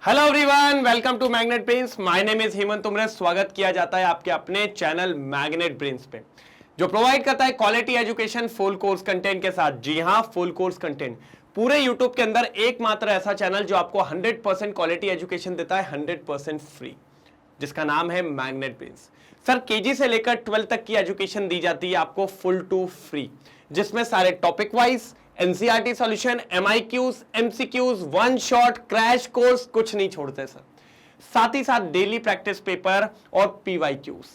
Hello everyone, welcome to magnet brains. My name is Hemant Tumre. स्वागत किया जाता है आपके अपने चैनल मैग्नेट ब्रेन्स पे, जो प्रोवाइड करता है quality education full course content के साथ। जी हां, फुल कोर्स कंटेंट। पूरे यूट्यूब के अंदर एकमात्र ऐसा चैनल जो आपको 100% क्वालिटी एजुकेशन देता है, 100% फ्री, जिसका नाम है मैग्नेट ब्रेन्स। सर, केजी से लेकर 12 तक की एजुकेशन दी जाती है आपको फुल टू फ्री, जिसमें सारे topic wise NCERT solution, MIQs, MCQs, one shot, crash course, कुछ नहीं छोड़ते सर। साथ ही साथ डेली प्रैक्टिस पेपर और पीवाईक्यूज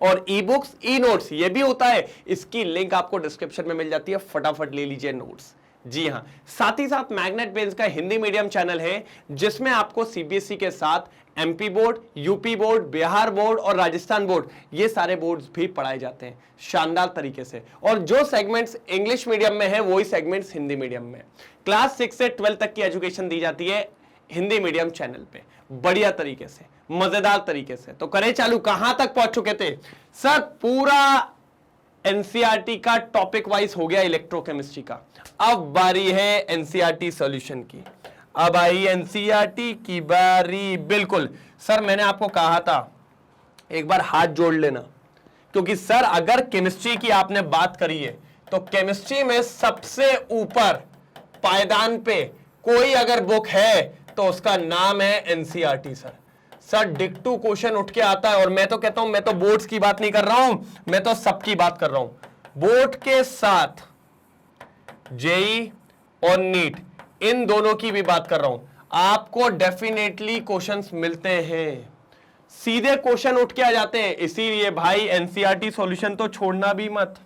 और ई बुक्स, ई नोट्स ये भी होता है। इसकी लिंक आपको डिस्क्रिप्शन में मिल जाती है, फटाफट ले लीजिए नोट्स। जी हां, साथ ही साथ मैग्नेट ब्रेन्स का हिंदी मीडियम चैनल है, जिसमें आपको सीबीएसई के साथ MP board, UP board, Bihar board और राजस्थान बोर्ड, ये सारे बोर्ड्स भी पढ़ाए जाते हैं शानदार तरीके से। और जो सेगमेंट्स इंग्लिश मीडियम में है, वही सेगमेंट्स हिंदी मीडियम में। क्लास 6 से 12 तक की एजुकेशन दी जाती है हिंदी मीडियम चैनल पे, बढ़िया तरीके से, मजेदार तरीके से। तो करें चालू। कहां तक पहुंच चुके थे सर? पूरा एनसीईआरटी का टॉपिक वाइज हो गया इलेक्ट्रोकेमिस्ट्री का। अब बारी है एनसीईआरटी सॉल्यूशन की। अब आई एनसीईआरटी की बारी। बिल्कुल सर, मैंने आपको कहा था एक बार हाथ जोड़ लेना, क्योंकि सर अगर केमिस्ट्री की आपने बात करी है तो केमिस्ट्री में सबसे ऊपर पायदान पे कोई अगर बुक है तो उसका नाम है एनसीईआरटी सर। सर डिक्टू क्वेश्चन उठ के आता है, और मैं तो कहता हूं, मैं तो बोर्ड्स की बात नहीं कर रहा हूं, मैं तो सबकी बात कर रहा हूं। बोर्ड के साथ जेई और नीट, इन दोनों की भी बात कर रहा हूं। आपको डेफिनेटली क्वेश्चंस मिलते हैं, सीधे क्वेश्चन उठ के आ जाते हैं। इसीलिए भाई एनसीईआरटी सॉल्यूशन तो छोड़ना भी मत,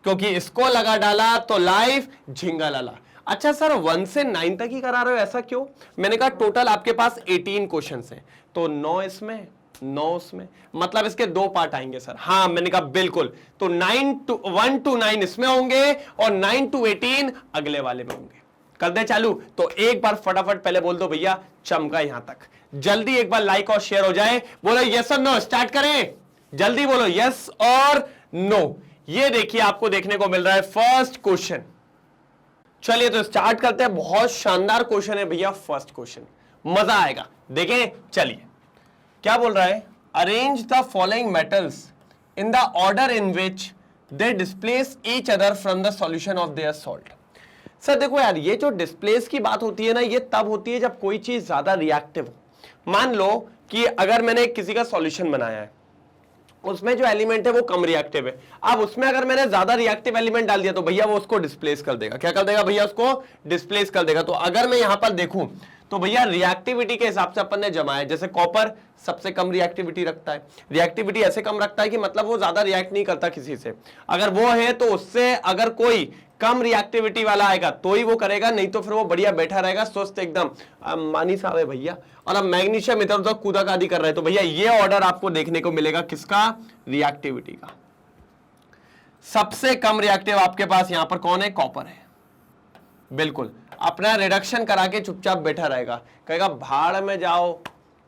क्योंकि इसको लगा डाला तो लाइफ झिंगा लाला। अच्छा सर, 1 से 9 तक ही करा रहे हो, ऐसा क्यों? मैंने कहा टोटल आपके पास 18 क्वेश्चंस हैं, तो 9 इसमें 9 उसमें, मतलब इसके 2 पार्ट आएंगे सर। हाँ, मैंने कहा बिल्कुल। तो 1 to 9 इसमें होंगे और 9 to 18 अगले वाले में होंगे। कर दे चालू। तो एक बार फटाफट पहले बोल दो भैया चमका यहां तक। जल्दी एक बार लाइक और शेयर हो जाए। बोलो यस और नो। स्टार्ट करें, जल्दी बोलो यस और नो। ये देखिए आपको देखने को मिल रहा है फर्स्ट क्वेश्चन। चलिए तो स्टार्ट करते हैं। बहुत शानदार क्वेश्चन है भैया, फर्स्ट क्वेश्चन, मजा आएगा। देखें, चलिए क्या बोल रहा है। Arrange the following metals in the order in which they displace each other from the solution of their salt. Sir देखो यार, ये जो डिस्प्लेस की बात होती है ना, ये तब होती है जब कोई चीज ज्यादा रिएक्टिव हो। मान लो कि अगर मैंने किसी का सॉल्यूशन बनाया है, उसमें जो एलिमेंट है वो कम रिएक्टिव है। अब उसमें अगर मैंने ज्यादा रिएक्टिव एलिमेंट डाल दिया तो भैया वो उसको डिस्प्लेस कर देगा। क्या कर देगा भैया? उसको डिस्प्लेस कर देगा। तो अगर मैं यहां पर देखूं तो भैया रिएक्टिविटी के हिसाब से अपन ने जमाया, जैसे कॉपर सबसे कम रिएक्टिविटी रखता है। रिएक्टिविटी ऐसे कम रखता है कि मतलब वो ज्यादा रिएक्ट नहीं करता किसी से। अगर वो है तो उससे अगर कोई कम रिएक्टिविटी वाला आएगा तो ही वो करेगा, नहीं तो फिर वो बढ़िया बैठा रहेगा स्वस्थ एकदम। मानी साहब है भैया। और अब मैग्नीशियम इधर उधर कूदा कादी कर रहे हैं, तो भैया ये ऑर्डर आपको देखने को मिलेगा किसका? रिएक्टिविटी का। सबसे कम रिएक्टिव आपके पास यहां पर कौन है? कॉपर है। बिल्कुल, अपना रिडक्शन करा के चुपचाप बैठा रहेगा, कहेगा भाड़ में जाओ,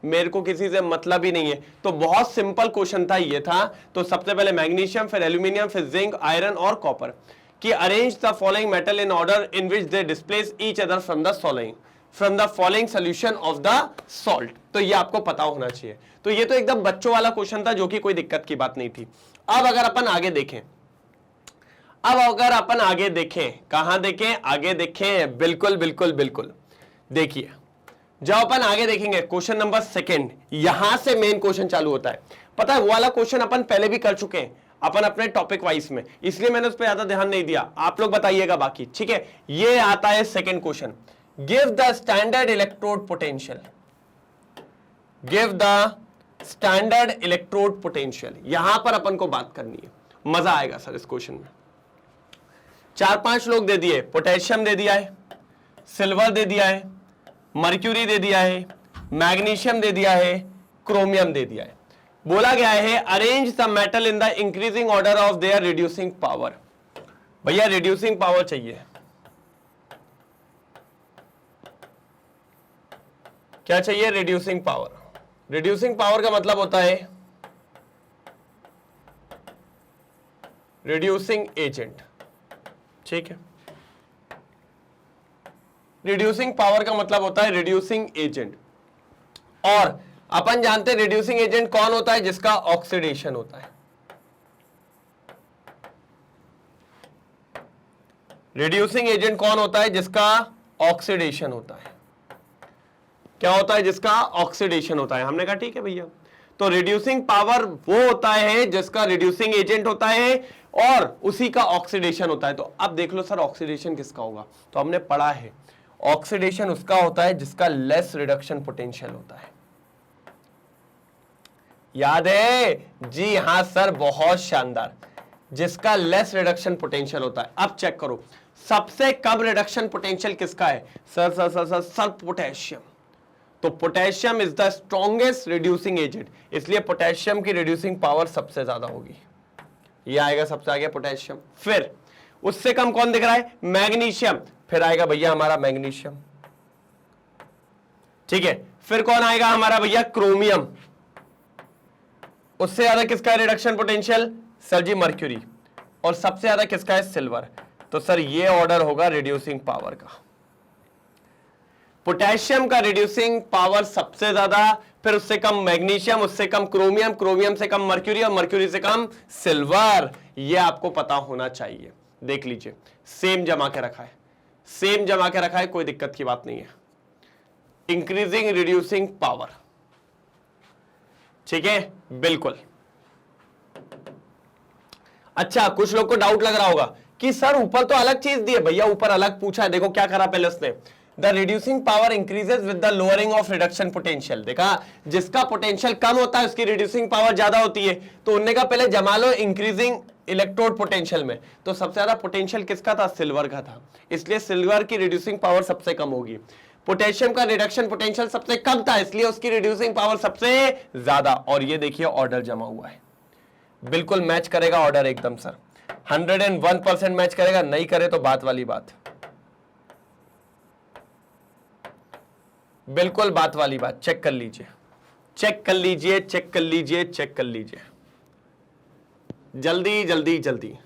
मेरे को किसी से मतलब ही नहीं है। तो बहुत सिंपल क्वेश्चन था ये था। तो सबसे पहले मैग्नीशियम, फिर एल्यूमिनियम, फिर जिंक, आयरन और कॉपर कि arrange the following metal in order in which they displace each other from the following solution of the salt. तो ये आपको पता होना चाहिए। तो ये तो एकदम बच्चों वाला क्वेश्चन था, जो कि कोई दिक्कत की बात नहीं थी। अब अगर अपन आगे देखें, कहां देखें? आगे देखें, बिल्कुल बिल्कुल बिल्कुल। देखिए, जब अपन आगे देखेंगे क्वेश्चन नंबर 2, यहां से मेन क्वेश्चन चालू होता है। पता है वो वाला क्वेश्चन अपन पहले भी कर चुके हैं अपन अपने टॉपिक वाइज में, इसलिए मैंने उस पर ज्यादा ध्यान नहीं दिया। आप लोग बताइएगा बाकी, ठीक है। ये आता है second question. Give the standard electrode potential. Give the standard electrode potential, यहां पर अपन को बात करनी है। मजा आएगा सर इस क्वेश्चन में। 4-5 लोग दे दिए। पोटेशियम दे दिया है, सिल्वर दे दिया है, मर्क्यूरी दे दिया है, मैग्नीशियम दे दिया है, क्रोमियम दे दिया है। बोला गया है arrange the metal in the increasing order of their reducing power. भैया रिड्यूसिंग पावर चाहिए। क्या चाहिए? Reducing power. रिड्यूसिंग पावर का मतलब होता है रिड्यूसिंग एजेंट, ठीक है। रिड्यूसिंग पावर का मतलब होता है रिड्यूसिंग एजेंट, और अपन जानते हैं रिड्यूसिंग एजेंट कौन होता है, जिसका ऑक्सीडेशन होता है। रिड्यूसिंग एजेंट कौन होता है, जिसका ऑक्सीडेशन होता है। क्या होता है, जिसका ऑक्सीडेशन होता है। हमने कहा ठीक है भैया, तो रिड्यूसिंग पावर वो होता है जिसका रिड्यूसिंग एजेंट होता है और उसी का ऑक्सीडेशन होता है। तो अब देख लो सर ऑक्सीडेशन किसका होगा, तो हमने पढ़ा है ऑक्सीडेशन उसका होता है जिसका लेस रिडक्शन पोटेंशियल होता है। याद है जी, हां सर, बहुत शानदार, जिसका लेस रिडक्शन पोटेंशियल होता है। अब चेक करो सबसे कम रिडक्शन पोटेंशियल किसका है, सर पोटेशियम। तो potassium is the strongest reducing agent, इसलिए पोटेशियम की रिड्यूसिंग पावर सबसे ज्यादा होगी। ये आएगा सबसे आगे पोटेशियम। फिर उससे कम कौन दिख रहा है, मैग्नीशियम। फिर आएगा भैया हमारा मैग्नीशियम, ठीक है। फिर कौन आएगा हमारा भैया, क्रोमियम। उससे ज्यादा किसका है रिडक्शन पोटेंशियल, सर जी मर्क्यूरी। और सबसे ज्यादा किसका है, सिल्वर। तो सर ये ऑर्डर होगा रिड्यूसिंग पावर का। पोटेशियम का रिड्यूसिंग पावर सबसे ज्यादा, फिर उससे कम मैग्नीशियम, उससे कम क्रोमियम, क्रोमियम से कम मर्क्यूरी और मर्क्यूरी से कम सिल्वर। ये आपको पता होना चाहिए। देख लीजिए सेम जमा के रखा है, सेम जमा के रखा है, कोई दिक्कत की बात नहीं है। इंक्रीजिंग रिड्यूसिंग पावर, ठीक है, बिल्कुल। अच्छा, कुछ लोग को डाउट लग रहा होगा कि सर ऊपर तो अलग चीज दी है। भैया ऊपर अलग पूछा है, देखो क्या करा पहले उसने, the reducing power increases with the lowering of reduction potential. देखा, जिसका पोटेंशियल कम होता है उसकी रिड्यूसिंग पावर ज्यादा होती है। तो उनने का पहले जमा लो इंक्रीजिंग इलेक्ट्रोड पोटेंशियल में, तो सबसे ज्यादा पोटेंशियल किसका था, सिल्वर का था, इसलिए सिल्वर की रिड्यूसिंग पावर सबसे कम होगी। पोटेशियम का रिडक्शन पोटेंशियल सबसे कम था, इसलिए उसकी रिड्यूसिंग पावर सबसे ज्यादा। और ये देखिए ऑर्डर जमा हुआ है, बिल्कुल मैच करेगा ऑर्डर एकदम सर, 101% मैच करेगा। नहीं करे तो बात वाली बात, बिल्कुल बात वाली बात। चेक कर लीजिए, चेक कर लीजिए, चेक कर लीजिए, चेक कर लीजिए, जल्दी जल्दी जल्दी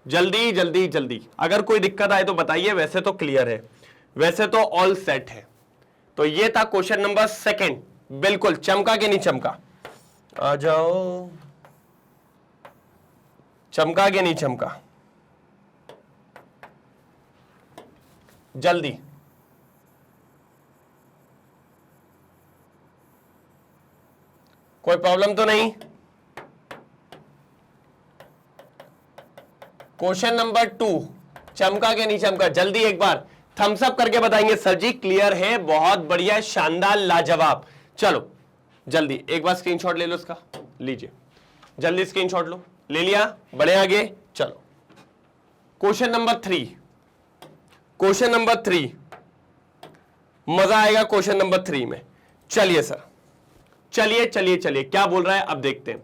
जल्दी जल्दी जल्दी। अगर कोई दिक्कत आए तो बताइए, वैसे तो क्लियर है, वैसे तो ऑल सेट है। तो ये था क्वेश्चन नंबर 2। बिल्कुल चमका के नहीं चमका, आ जाओ, चमका के नहीं चमका, जल्दी। कोई प्रॉब्लम तो नहीं। क्वेश्चन नंबर 2 चमका के नहीं चमका, जल्दी एक बार थम्स अप करके बताएंगे सर जी क्लियर है, बहुत बढ़िया, शानदार, लाजवाब। चलो जल्दी एक बार स्क्रीनशॉट ले लो उसका, लीजिए जल्दी स्क्रीनशॉट लो, ले लिया, बढ़े आगे। चलो क्वेश्चन नंबर 3, क्वेश्चन नंबर 3, मजा आएगा क्वेश्चन नंबर 3 में। चलिए सर, चलिए चलिए चलिए, क्या बोल रहा है अब देखते हैं।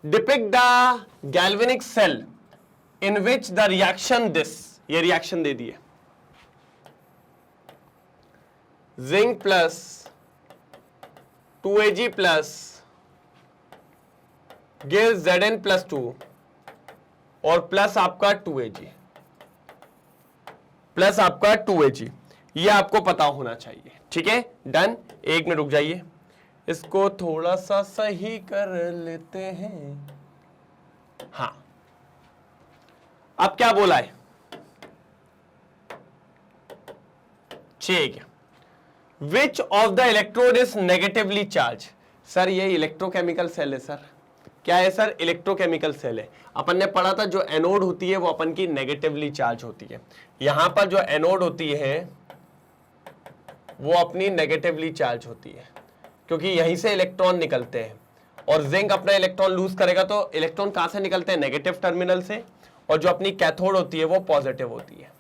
Depict the galvanic cell in which the reaction this, ये रिएक्शन दे दिए, zinc plus 2Ag plus gives Zn+2 और प्लस आपका 2Ag, प्लस आपका 2Ag, ये आपको पता होना चाहिए, ठीक है। डन, एक मिनट रुक जाइए, इसको थोड़ा सा सही कर लेते हैं। हाँ, अब क्या बोला है, ठीक है। Which of the electrode is negatively charge. Sir ये इलेक्ट्रोकेमिकल सेल है सर, क्या है सर, इलेक्ट्रोकेमिकल सेल है। अपन ने पढ़ा था जो एनोड होती है वो अपन की नेगेटिवली चार्ज होती है। यहां पर जो एनोड होती है वो अपनी नेगेटिवली चार्ज होती है, क्योंकि यहीं से इलेक्ट्रॉन निकलते हैं, और जिंक अपना इलेक्ट्रॉन लूज करेगा तो इलेक्ट्रॉन कहां से निकलते हैं, नेगेटिव टर्मिनल से, और जो अपनी कैथोड होती है वो पॉजिटिव होती है।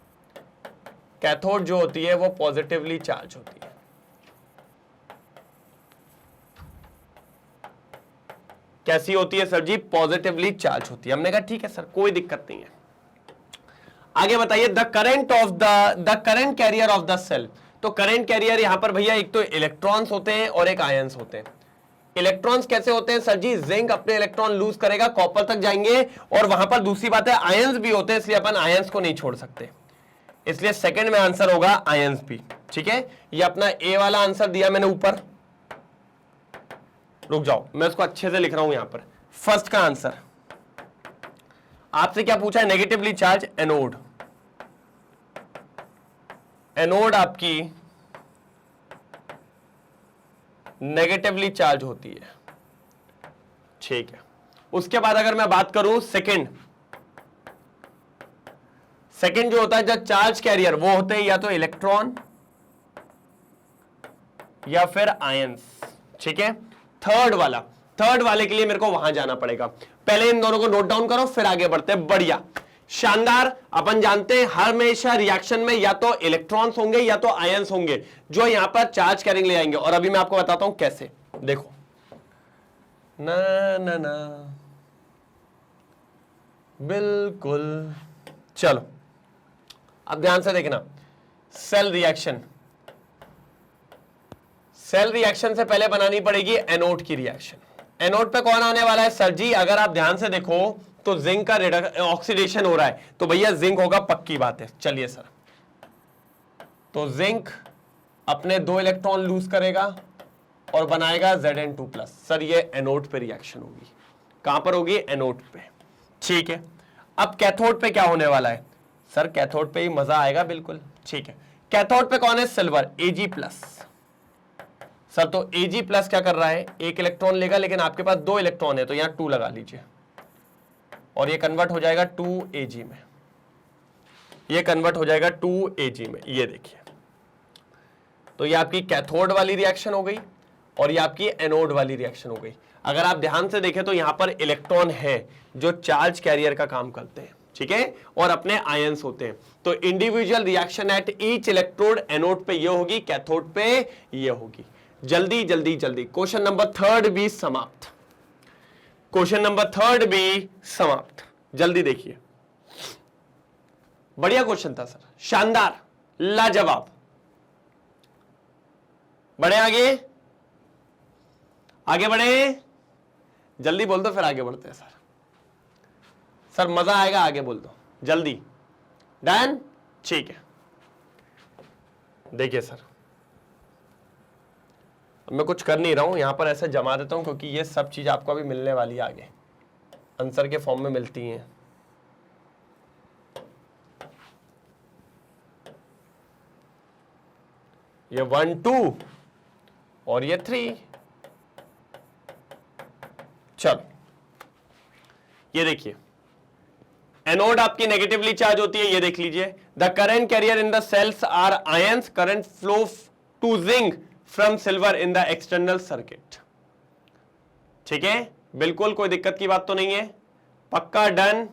कैथोड जो होती है वो पॉजिटिवली चार्ज होती है। कैसी होती है सर जी, पॉजिटिवली चार्ज होती है। हमने कहा ठीक है सर, कोई दिक्कत नहीं है। आगे बताइए, the current carrier of the cell. तो करंट कैरियर यहां पर भैया एक तो इलेक्ट्रॉन्स होते हैं और एक आयंस होते हैं। इलेक्ट्रॉन्स कैसे होते हैं सर जी, जिंक अपने इलेक्ट्रॉन लूज करेगा, कॉपर तक जाएंगे, और वहां पर दूसरी बात है आयंस भी होते हैं, इसलिए अपन आयंस को नहीं छोड़ सकते। इसलिए सेकंड में आंसर होगा आयंस बी। ठीक है, ये अपना ए वाला आंसर दिया मैंने ऊपर, रुक जाओ मैं उसको अच्छे से लिख रहा हूं यहां पर। फर्स्ट का आंसर आपसे क्या पूछा है, नेगेटिवली चार्ज एनोड। एनोड आपकी नेगेटिवली चार्ज होती है। ठीक है, उसके बाद अगर मैं बात करूं सेकंड जो होता है जब चार्ज कैरियर, वो होते हैं या तो इलेक्ट्रॉन या फिर आयंस। ठीक है, थर्ड वाले के लिए मेरे को वहां जाना पड़ेगा। पहले इन दोनों को नोट डाउन करो फिर आगे बढ़ते हैं। बढ़िया, शानदार। अपन जानते हैं हमेशा रिएक्शन में या तो इलेक्ट्रॉन्स होंगे या तो आयंस होंगे जो यहां पर चार्ज कैरिंग ले आएंगे, और अभी मैं आपको बताता हूं कैसे। देखो ना ना ना, बिल्कुल। चलो अब ध्यान से देखना, सेल रिएक्शन से पहले बनानी पड़ेगी एनोड की रिएक्शन। एनोड पे कौन आने वाला है सर जी? अगर आप ध्यान से देखो तो जिंक का ऑक्सीडेशन हो रहा है, तो भैया जिंक होगा, पक्की बात है। चलिए सर, तो जिंक अपने 2 इलेक्ट्रॉन लूज करेगा और बनाएगा Zn2+। सर ये एनोड पे रिएक्शन होगी। कहां पर होगी? एनोड पे। ठीक है, अब कैथोड पे क्या होने वाला है? सर कैथोड पे ही मजा आएगा, बिल्कुल। ठीक है, कैथोड पे कौन है? Silver, Ag+। सर तो Ag+ क्या कर रहा है? 1 इलेक्ट्रॉन लेगा, लेकिन आपके पास 2 इलेक्ट्रॉन है तो यहां 2 लगा लीजिए और ये कन्वर्ट हो जाएगा 2Ag में। ये कन्वर्ट हो जाएगा 2Ag में। ये देखिए, तो ये आपकी कैथोड वाली रिएक्शन हो गई और ये आपकी एनोड वाली रिएक्शन हो गई। अगर आप ध्यान से देखें तो यहां पर इलेक्ट्रॉन है जो चार्ज कैरियर का काम करते हैं। ठीक है, और अपने आयंस होते हैं। तो individual reaction at each electrode, anode पे ये होगी, कैथोड पे ये होगी। जल्दी जल्दी जल्दी, क्वेश्चन नंबर 3 भी समाप्त। क्वेश्चन नंबर 3 भी समाप्त। जल्दी देखिए, बढ़िया क्वेश्चन था सर, शानदार, लाजवाब। बढ़े आगे बढ़े, जल्दी बोल दो फिर आगे बढ़ते हैं। सर मजा आएगा, आगे बोल दो जल्दी। डन? ठीक है, देखिए सर मैं कुछ कर नहीं रहा हूं, यहां पर ऐसे जमा देता हूं क्योंकि ये सब चीज आपको अभी मिलने वाली है, आगे आंसर के फॉर्म में मिलती हैं। ये 1 2 और ये 3। चलो ये देखिए, एनोड आपकी नेगेटिवली चार्ज होती है, ये देख लीजिए। The current carrier in the cells are ions, current flow to zinc from silver in the external circuit. ठीक है, बिल्कुल कोई दिक्कत की बात तो नहीं है। पक्का डन?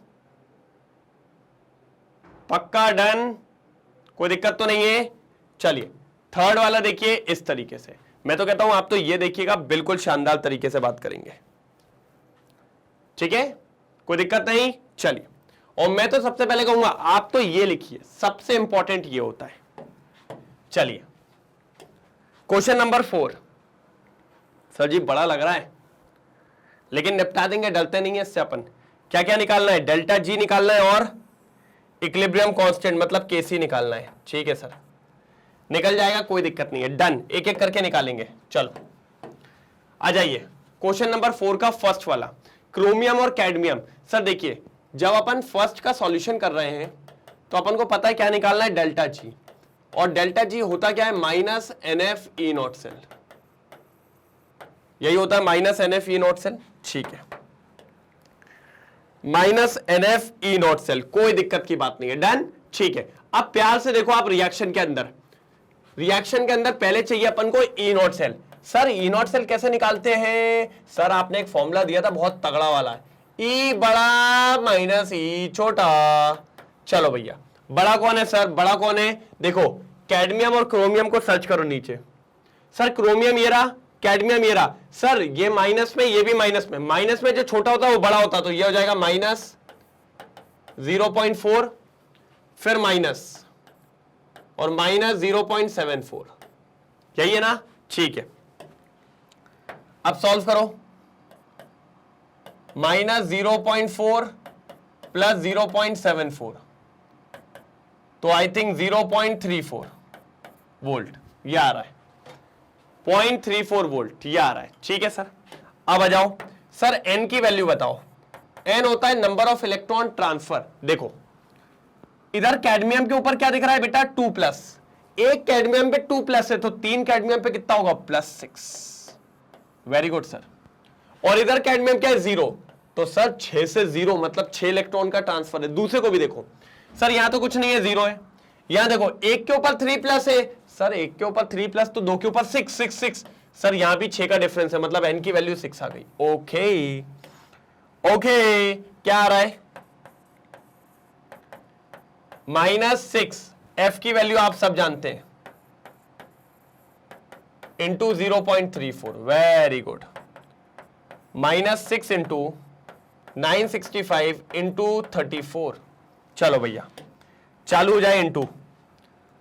पक्का डन, कोई दिक्कत तो नहीं है। चलिए थर्ड वाला देखिए इस तरीके से। मैं तो कहता हूं आप तो ये देखिएगा, बिल्कुल शानदार तरीके से बात करेंगे। ठीक है, कोई दिक्कत नहीं। चलिए, और मैं तो सबसे पहले कहूंगा आप तो ये लिखिए, सबसे इंपॉर्टेंट ये होता है। चलिए क्वेश्चन नंबर 4। सर जी बड़ा लग रहा है, लेकिन निपटा देंगे, डरते नहीं है इससे। अपन क्या क्या निकालना है? डेल्टा जी निकालना है और इक्विलिब्रियम कांस्टेंट मतलब केसी निकालना है। ठीक है सर, निकल जाएगा, कोई दिक्कत नहीं है। डन, एक एक करके निकालेंगे। चलो आ जाइए, क्वेश्चन नंबर 4 का फर्स्ट वाला, क्रोमियम और कैडमियम। सर देखिए, जब अपन फर्स्ट का सॉल्यूशन कर रहे हैं तो अपन को पता है क्या निकालना है? डेल्टा जी। और डेल्टा जी होता क्या है? -NF(E0) cell. यही होता है -NF(E0) सेल। ठीक है, -NF(E0) सेल, कोई दिक्कत की बात नहीं है। डन? ठीक है, अब प्यार से देखो आप रिएक्शन के अंदर पहले चाहिए अपन को E0 cell. Sir E0 cell कैसे निकालते हैं? सर आपने एक फॉर्मूला दिया था बहुत तगड़ा वाला, E बड़ा -E छोटा। चलो भैया, बड़ा कौन है सर? बड़ा कौन है? देखो कैडमियम और क्रोमियम को सर्च करो नीचे। सर क्रोमियम ये रहा, कैडमियम ये रहा। सर ये माइनस में, ये भी माइनस में। माइनस में जो छोटा होता है वो बड़ा होता है, तो ये हो जाएगा -0.4, फिर माइनस और -0.74। यही है ना? ठीक है, अब सॉल्व करो। -0.4 + 0.74, तो आई थिंक 0.34 वोल्ट ये आ रहा है, 0.34 वोल्ट ये आ रहा है। ठीक है सर, अब आ जाओ सर एन की वैल्यू बताओ। एन होता है नंबर ऑफ इलेक्ट्रॉन ट्रांसफर। देखो इधर कैडमियम के ऊपर क्या दिख रहा है बेटा, 2+। एक कैडमियम पे 2+ है तो 3 कैडमियम पे कितना होगा, +6। Very good sir. और इधर कैडमियम क्या है, 0, तो सर 6 से 0 मतलब 6 इलेक्ट्रॉन का ट्रांसफर है। दूसरे को भी देखो सर, यहां तो कुछ नहीं है, 0 है। यहां देखो एक के ऊपर 3+ है, सर एक के ऊपर 3+ तो 2 के ऊपर 6, 6, 6, सर यहां भी 6 का डिफरेंस है, मतलब एन की वैल्यू 6 आ गई। ओके ओके, क्या आ रहा है, -6। एफ की वैल्यू आप सब जानते हैं, into 0.34। Very good, -6 into 965 into 34। चलो भैया चालू हो जाए इंटू,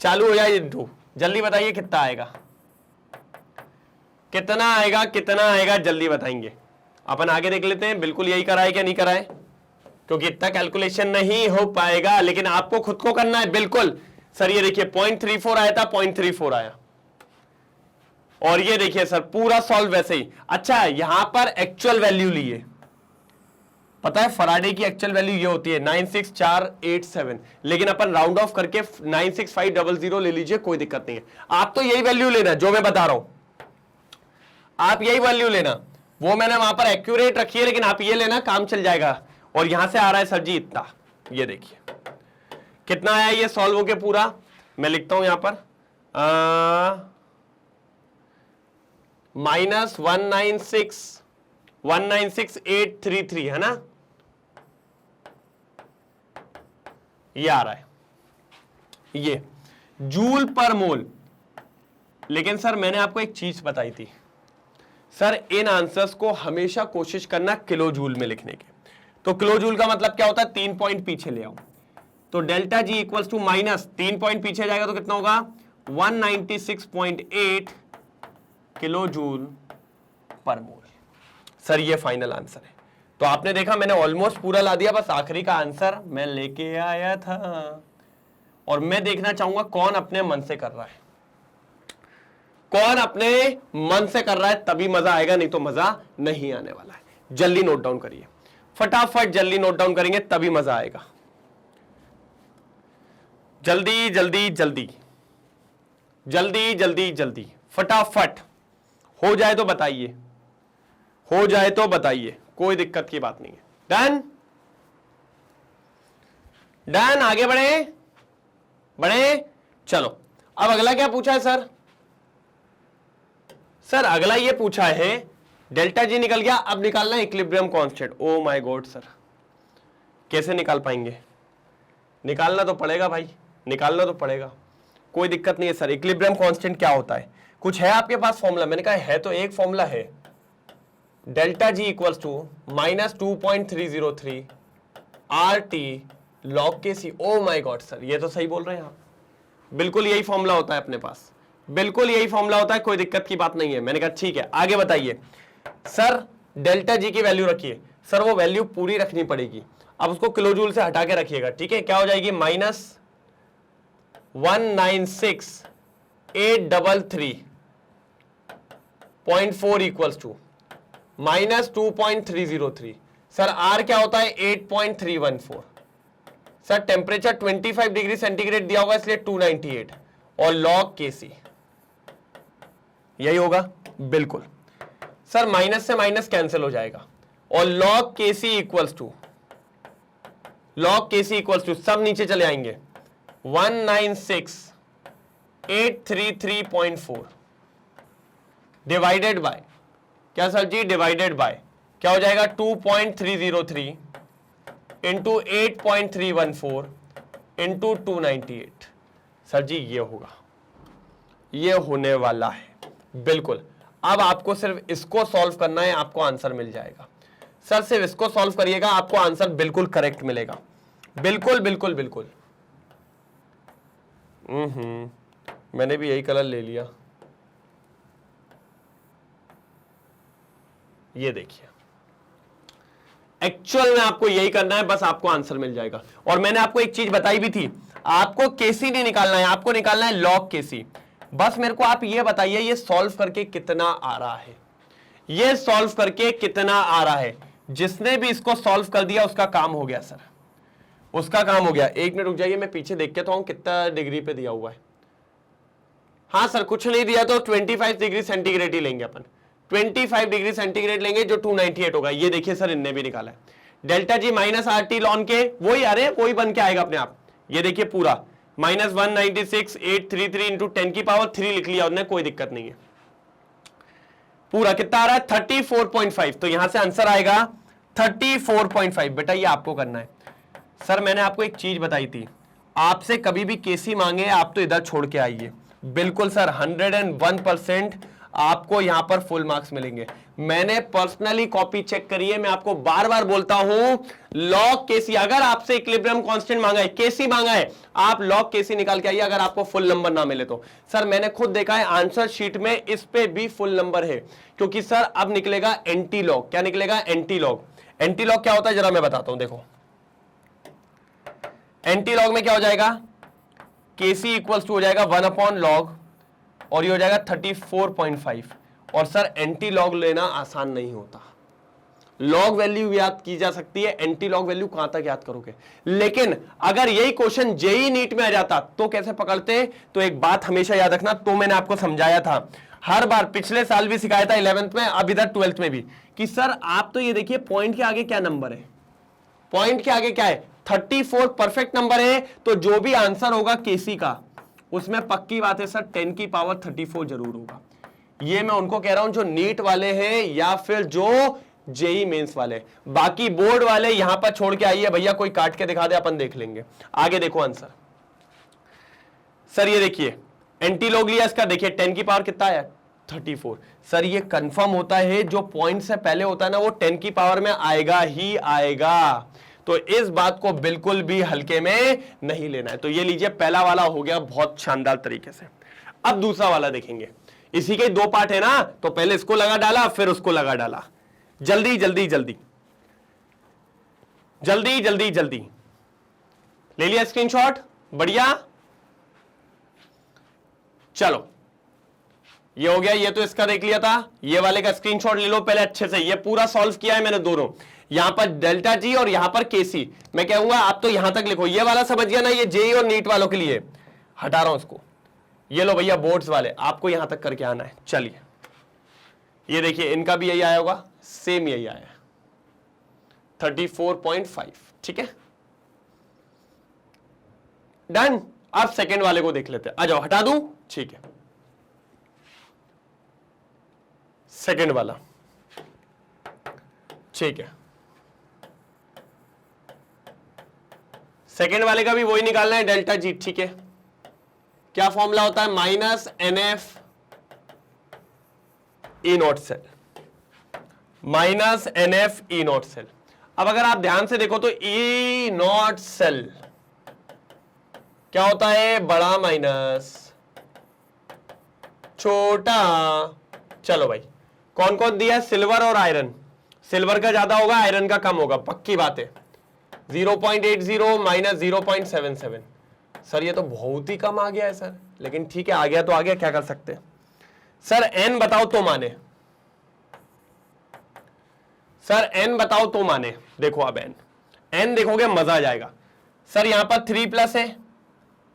चालू हो जाए इंटू, जल्दी बताइए कितना आएगा, कितना आएगा, कितना आएगा, जल्दी बताएंगे। अपन आगे देख लेते हैं बिल्कुल यही कराए क्या नहीं कराए, क्योंकि इतना कैलकुलेशन नहीं हो पाएगा, लेकिन आपको खुद को करना है। बिल्कुल सर, ये देखिए 0.34 आया था, 0.34 आया, और ये देखिए सर पूरा सॉल्व वैसे ही। अच्छा यहां पर एक्चुअल वैल्यू लिए, पता है फराडे की एक्चुअल वैल्यू ये होती है 96487, लेकिन अपन राउंड ऑफ करके 96500 ले लीजिए, कोई दिक्कत नहीं है। आप तो यही वैल्यू लेना जो मैं बता रहा हूं, आप यही वैल्यू लेना, वो मैंने वहां पर एक्यूरेट रखी है, लेकिन आप ये लेना, काम चल जाएगा। और यहां से आ रहा है सर जी इतना, ये देखिए कितना आया ये सॉल्व होके पूरा, मैं लिखता हूं यहां पर -196,833 है ना, ये आ रहा है, ये जूल पर मोल। लेकिन सर मैंने आपको एक चीज बताई थी सर, इन आंसर्स को हमेशा कोशिश करना किलो जूल में लिखने के। तो किलो जूल का मतलब क्या होता है, 3 पॉइंट पीछे ले आओ, तो delta G equals to -3 point पीछे जाएगा तो कितना होगा, 196.8 kilojoule per mole. Sir ये फाइनल आंसर है। तो आपने देखा मैंने ऑलमोस्ट पूरा ला दिया, बस आखिरी का आंसर मैं लेके आया था। और मैं देखना चाहूंगा कौन अपने मन से कर रहा है, कौन अपने मन से कर रहा है, तभी मजा आएगा, नहीं तो मजा नहीं आने वाला है। जल्दी नोट डाउन करिए, फटाफट जल्दी नोट डाउन करेंगे तभी मजा आएगा। जल्दी जल्दी जल्दी जल्दी जल्दी जल्दी फटाफट, हो जाए तो बताइए, हो जाए तो बताइए, कोई दिक्कत की बात नहीं है। डन डन, आगे बढ़े बढ़े, चलो अब अगला क्या पूछा है सर, सर अगला ये पूछा है डेल्टा जी निकल गया, अब निकालना है equilibrium constant. O my god sir, कैसे निकाल पाएंगे, निकालना तो पड़ेगा भाई, निकालना तो पड़ेगा, कोई दिक्कत नहीं है सर। इक्विलिब्रियम कांस्टेंट क्या होता है, कुछ है आपके पास फॉर्मूला, मैंने कहा है तो एक फॉर्मूला है, delta G equals to -2.303 RT log KC। Oh my god sir, ये तो सही बोल रहे हैं आप, बिल्कुल यही फॉर्मूला होता है अपने पास, बिल्कुल यही फॉर्मूला होता है, कोई दिक्कत की बात नहीं है। मैंने कहा ठीक है, आगे बताइए सर। डेल्टा जी की वैल्यू रखिए सर, वो वैल्यू पूरी रखनी पड़ेगी, अब उसको किलो जूल से हटा के रखिएगा, ठीक है। क्या हो जाएगी, -196,833.4 इक्वल्स टू -2.303। सर आर क्या होता है, 8.314। सर टेम्परेचर 25 डिग्री सेंटीग्रेड दिया होगा इसलिए 298, और लॉग केसी यही होगा, बिल्कुल सर। माइनस से माइनस कैंसिल हो जाएगा, और log KC equals to, log KC equals to, सब नीचे चले आएंगे, 196,833.4 डिवाइडेड बाय क्या सर जी, डिवाइडेड बाय क्या हो जाएगा, 2.303 इंटू 8.314 इंटू 298। सर जी ये होगा, ये होने वाला है बिल्कुल। अब आपको सिर्फ इसको सॉल्व करना है, आपको आंसर मिल जाएगा सर। सिर्फ इसको सॉल्व करिएगा, आपको आंसर बिल्कुल करेक्ट मिलेगा, बिल्कुल बिल्कुल बिल्कुल। मैंने भी यही कलर ले लिया, ये देखिए एक्चुअल में आपको यही करना है, बस आपको आंसर मिल जाएगा। और मैंने आपको एक चीज बताई भी थी, आपको केसी नहीं निकालना है, आपको निकालना है लॉग केसी। बस मेरे को आप ये बताइए ये सॉल्व करके कितना आ रहा है, ये सॉल्व करके कितना आ रहा है। जिसने भी इसको सॉल्व कर दिया उसका काम हो गया सर, उसका काम हो गया। एक मिनट रुक जाइए, मैं पीछे देख के तो हूं कितना डिग्री पे दिया हुआ है। हाँ सर कुछ नहीं दिया तो 25 डिग्री सेंटीग्रेड ही लेंगे अपन, 25 डिग्री सेंटीग्रेड लेंगे जो 298 होगा। ये देखिए सर इनने भी निकाला है डेल्टा जी माइनस आर टी लॉन के, वही आ रहे वही बन के आएगा अपने आप। ये देखिए पूरा -196,833 इंटू 10 की पावर 3 लिख लिया उन्होंने, कोई दिक्कत नहीं है। पूरा कितना आ रहा है 34.5, तो यहां से आंसर आएगा 34.5। बेटा ये आपको करना है। सर मैंने आपको एक चीज बताई थी, आपसे कभी भी केसी मांगे आप तो इधर छोड़ के आइए। बिल्कुल सर 101% आपको यहां पर फुल मार्क्स मिलेंगे। मैंने पर्सनली कॉपी चेक करी है, मैं आपको बार बार बोलता हूं लॉग केसी, अगर आपसे इक्विलिब्रियम कांस्टेंट मांगा है, केसी मांगा है, आप लॉग केसी निकाल के आइए अगर आपको फुल नंबर ना मिले तो। सर मैंने खुद देखा है आंसर शीट में इस पे भी फुल नंबर है, क्योंकि सर अब निकलेगा एंटी लॉग। क्या निकलेगा? Anti log. एंटी लॉग क्या होता है जरा मैं बताता हूं, देखो एंटी लॉग में क्या हो जाएगा, केसी इक्वल्स टू हो जाएगा 1/log और ये हो जाएगा 34.5। और सर एंटी लॉग लेना आसान नहीं होता, लॉग वैल्यू याद की जा सकती है, एंटी लॉग वैल्यू कहां तक याद करोगे। लेकिन अगर यही क्वेश्चन जेई नीट में आ जाता तो कैसे पकड़ते, तो एक बात हमेशा याद रखना, तो मैंने आपको समझाया था हर बार, पिछले साल भी सिखाया था 11th में, अब इधर 12th में भी, कि सर आप तो ये देखिए पॉइंट के आगे क्या नंबर है, पॉइंट के आगे क्या है 34 परफेक्ट नंबर है, तो जो भी आंसर होगा केसी का उसमें पक्की बात है सर 10 की पावर 34 जरूर होगा। ये मैं उनको कह रहा हूं जो नीट वाले हैं या फिर जो जेई मेंस वाले, बाकी बोर्ड वाले यहां पर छोड़ के आइए भैया, कोई काट के दिखा दे अपन देख लेंगे। आगे देखो आंसर। सर ये देखिए एंटी लॉग लिया इसका, देखिए 10 की पावर कितना है 34। सर ये कंफर्म होता है जो पॉइंट से पहले होता है ना वो 10 की पावर में आएगा ही आएगा, तो इस बात को बिल्कुल भी हल्के में नहीं लेना है। तो ये लीजिए पहला वाला हो गया बहुत शानदार तरीके से। अब दूसरा वाला देखेंगे, इसी के दो पार्ट है ना, तो पहले इसको लगा डाला फिर उसको लगा डाला, जल्दी जल्दी जल्दी जल्दी जल्दी जल्दी ले लिया स्क्रीनशॉट, बढ़िया। चलो ये हो गया, ये तो इसका देख लिया था, ये वाले का स्क्रीनशॉट ले लो पहले अच्छे से। ये पूरा सॉल्व किया है मैंने दोनों, यहां पर डेल्टा जी और यहां पर केसी। मैं कहूंगा आप तो यहां तक लिखो, ये वाला समझ गया ना, ये जेई और नीट वालों के लिए हटा रहा हूं इसको। ये लो भैया बोर्ड्स वाले, आपको यहां तक करके आना है। चलिए ये देखिए इनका भी यही आया होगा, सेम यही आया 34.5, ठीक है डन। अब सेकेंड वाले को देख लेते हैं, आ जाओ हटा दूं, ठीक है। सेकेंड वाला ठीक है, सेकेंड वाले का भी वही निकालना है डेल्टा जी, ठीक है। क्या फॉर्मूला होता है -NF E not cell, -NF E not cell. अब अगर आप ध्यान से देखो तो E नॉट सेल क्या होता है, बड़ा माइनस छोटा। चलो भाई कौन कौन दिया, सिल्वर और आयरन, सिल्वर का ज्यादा होगा आयरन का कम होगा, पक्की बात है। 0.80 माइनस 0.77। सर ये तो बहुत ही कम आ गया है सर, लेकिन ठीक है आ गया तो आ गया, क्या कर सकते हैं। सर एन बताओ तो माने, सर एन बताओ तो माने। देखो अब एन देखोगे मजा आ जाएगा। सर यहां पर 3 प्लस है,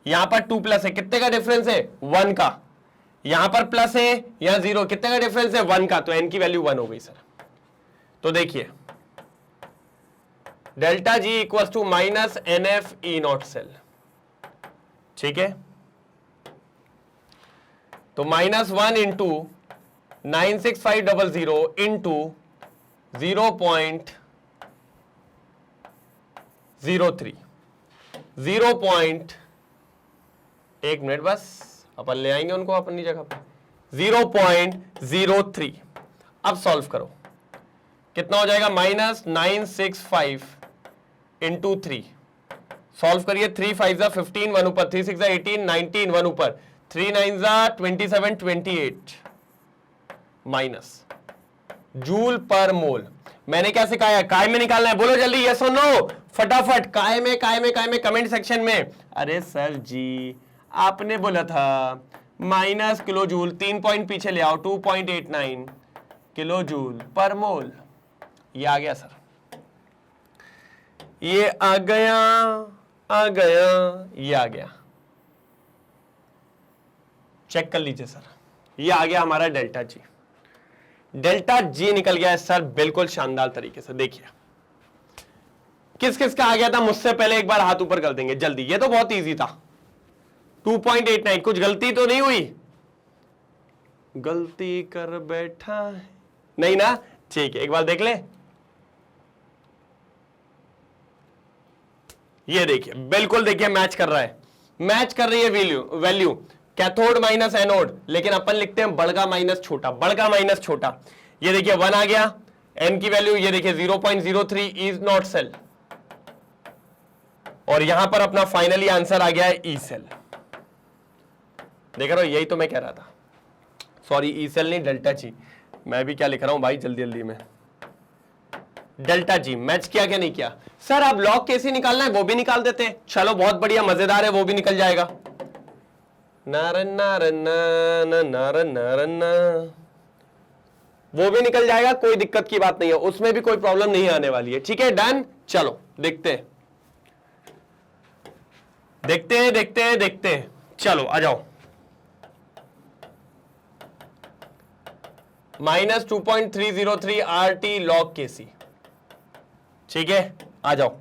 यहां पर 2 प्लस है, कितने का डिफरेंस है 1 का, यहां पर प्लस है यहां 0, कितने का डिफरेंस है 1 का, तो एन की वैल्यू 1 हो गई सर। तो देखिए delta G equal to -NF E not cell, ठीक है। तो -1 इंटू 96500 इंटू 0.03, 1 मिनट बस अपन ले आएंगे उनको अपनी जगह पर, 0.03। अब सॉल्व करो, कितना हो जाएगा -965 इंटू 3, सॉल्व करिए। 3 5 जा 15, 1 ऊपर, 3 6 जा 18, 19, 1 ऊपर, 3 9 जा 27, 28 माइनस जूल पर मोल। मैंने क्या सिखाया, काय में निकालना है, बोलो जल्दी यस और नो फटाफट, काय में कमेंट सेक्शन में। अरे सर जी आपने बोला था माइनस किलो जूल, 3 पॉइंट पीछे ले आओ, 2.89 किलो जूल पर मोल। ये आ गया सर, ये आ गया, ये आ गया, चेक कर लीजिए सर, ये आ गया हमारा डेल्टा जी। डेल्टा जी निकल गया है सर बिल्कुल शानदार तरीके से। देखिए किस किस का आ गया था मुझसे पहले, एक बार हाथ ऊपर कर देंगे जल्दी, ये तो बहुत इजी था। 2.89, कुछ गलती तो नहीं हुई, गलती कर बैठा है नहीं ना, ठीक है एक बार देख ले। ये देखिए बिल्कुल, देखिए मैच कर रहा है, मैच कर रही है वैल्यू कैथोड माइनस एनोड, लेकिन अपन लिखते हैं बड़का माइनस छोटा, बड़का माइनस छोटा। ये देखिए 1 आ गया, एन की वैल्यू ये देखिए 0.03 इज नॉट सेल, और यहां पर अपना फाइनली आंसर आ गया है ई सेल। देख रहे हो, यही तो मैं कह रहा था, सॉरी ई सेल नहीं डेल्टा जी, मैं भी क्या लिख रहा हूं भाई जल्दी जल्दी में, डेल्टा जी। मैच किया क्या नहीं किया सर, आप लॉग कैसे निकालना है वो भी निकाल देते हैं, चलो बहुत बढ़िया मजेदार है, वो भी निकल जाएगा। वो भी निकल जाएगा, कोई दिक्कत की बात नहीं है, उसमें भी कोई प्रॉब्लम नहीं आने वाली है। ठीक है डन, चलो देखते हैं देखते हैं, चलो आ जाओ। -2.303 RT log KC, ठीक है आ जाओ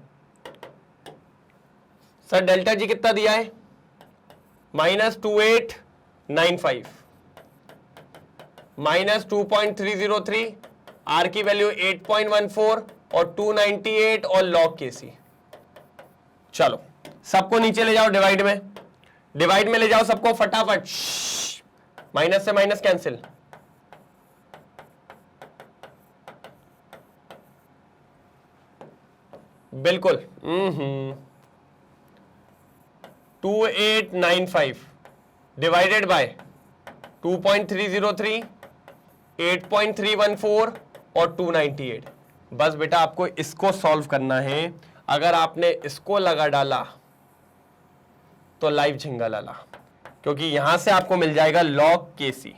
सर। डेल्टा जी कितना दिया है, -2895, -2.303, आर की वैल्यू 8.14 और 298 और log KC। चलो सबको नीचे ले जाओ, डिवाइड में ले जाओ सबको फटाफट, माइनस से माइनस कैंसिल, बिल्कुल 2895 डिवाइडेड बाय 2.303, 8.314 और 298। बस बेटा आपको इसको सॉल्व करना है, अगर आपने इसको लगा डाला तो लाइव झिंगा लाला, क्योंकि यहां से आपको मिल जाएगा log KC।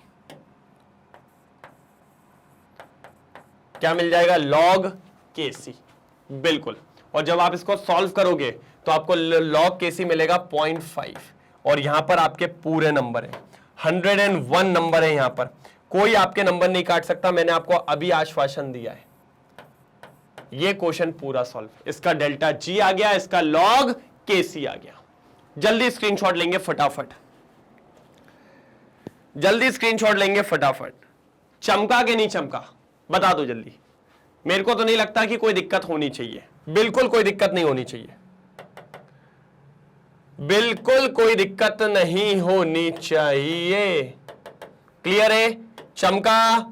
क्या मिल जाएगा, log KC, बिल्कुल। और जब आप इसको सॉल्व करोगे तो आपको log KC मिलेगा 0.5, और यहां पर आपके पूरे नंबर है, 101 नंबर है, यहां पर कोई आपके नंबर नहीं काट सकता, मैंने आपको अभी आश्वासन दिया है। ये क्वेश्चन पूरा सॉल्व, इसका डेल्टा जी आ गया, इसका log KC आ गया। जल्दी स्क्रीनशॉट लेंगे फटाफट, चमका के नहीं चमका बता दो जल्दी, मेरे को तो नहीं लगता कि कोई दिक्कत होनी चाहिए, बिल्कुल कोई दिक्कत नहीं होनी चाहिए, बिल्कुल कोई दिक्कत नहीं होनी चाहिए। क्लियर है, चमका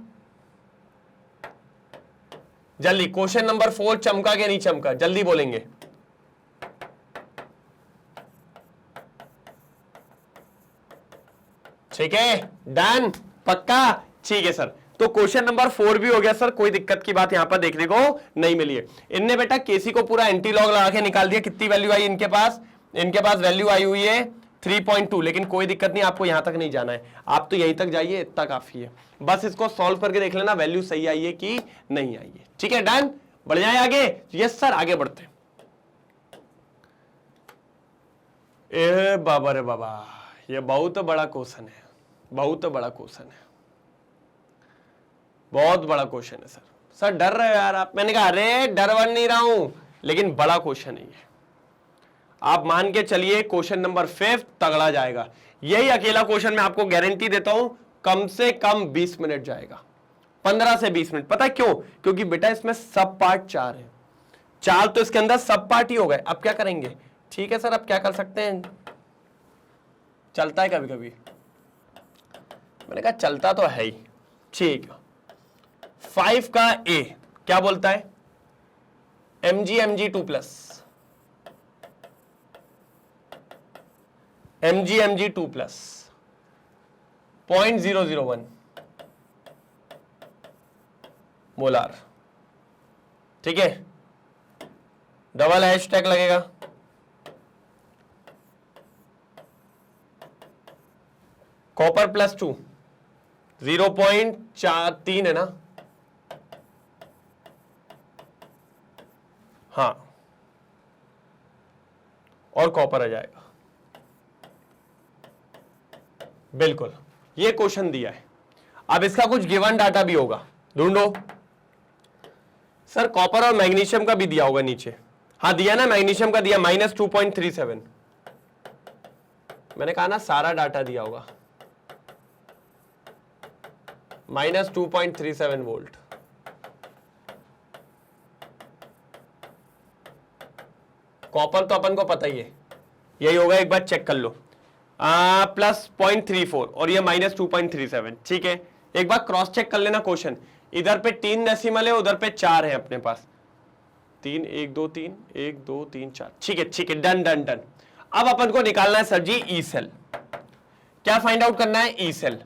जल्दी। क्वेश्चन नंबर 4 चमका के नहीं चमका, जल्दी बोलेंगे। ठीक है डन, पक्का, ठीक है सर। तो क्वेश्चन नंबर 4 भी हो गया सर, कोई दिक्कत की बात यहां पर देखने को नहीं मिली है। इनने बेटा केसी को पूरा एंटी लॉग लगा के निकाल दिया, कितनी वैल्यू आई इनके पास वैल्यू आई हुई है 3.2, लेकिन कोई दिक्कत नहीं, आपको यहां तक नहीं जाना है, आप तो यहीं तक जाइए, इतना काफी है। बस इसको सॉल्व करके देख लेना वैल्यू सही आई है कि नहीं आई है। ठीक है डन, बढ़ जाए आगे। यस सर, आगे बढ़ते। ए बाबा रे बाबा, ये बहुत बड़ा क्वेश्चन है, बहुत बड़ा क्वेश्चन है, बहुत बड़ा क्वेश्चन है सर डर रहे हो यार आप। मैंने कहा अरे डर वन नहीं रहा हूं, लेकिन बड़ा क्वेश्चन है ये, आप मान के चलिए क्वेश्चन नंबर 5 तगड़ा जाएगा। यही अकेला क्वेश्चन मैं आपको गारंटी देता हूं कम से कम 20 मिनट जाएगा, 15 से 20 मिनट। पता है क्यों? क्योंकि बेटा इसमें सब पार्ट 4 है, 4 तो इसके अंदर सब पार्ट ही हो गए। अब क्या करेंगे? ठीक है सर, अब क्या कर सकते हैं, चलता है कभी कभी। मैंने कहा चलता तो है ही, ठीक है। 5 का ए क्या बोलता है? Mg2+, Mg2+, 0.001 मोलार, ठीक है, डबल हैशटैग लगेगा, कॉपर +2 0.43 है ना, हाँ, और कॉपर आ जाएगा, बिल्कुल ये क्वेश्चन दिया है। अब इसका कुछ गिवन डाटा भी होगा, ढूंढो। सर कॉपर और मैग्नीशियम का भी दिया होगा नीचे, हाँ दिया ना, मैग्नीशियम का दिया -2.37, मैंने कहा ना सारा डाटा दिया होगा, -2.37 वोल्ट। कॉपर तो अपन को पता ही है, यही होगा, एक बार चेक कर लो, +0.34 और ये -2.37, ठीक है। एक बार क्रॉस चेक कर लेना क्वेश्चन, इधर पे 3 डेसिमल है, उधर पे 4 है अपने पास, 3 1 2 3 1 2 3 4, ठीक है ठीक है, डन डन डन। अब अपन को निकालना है सर जी ई सेल, क्या फाइंड आउट करना है, ई सेल।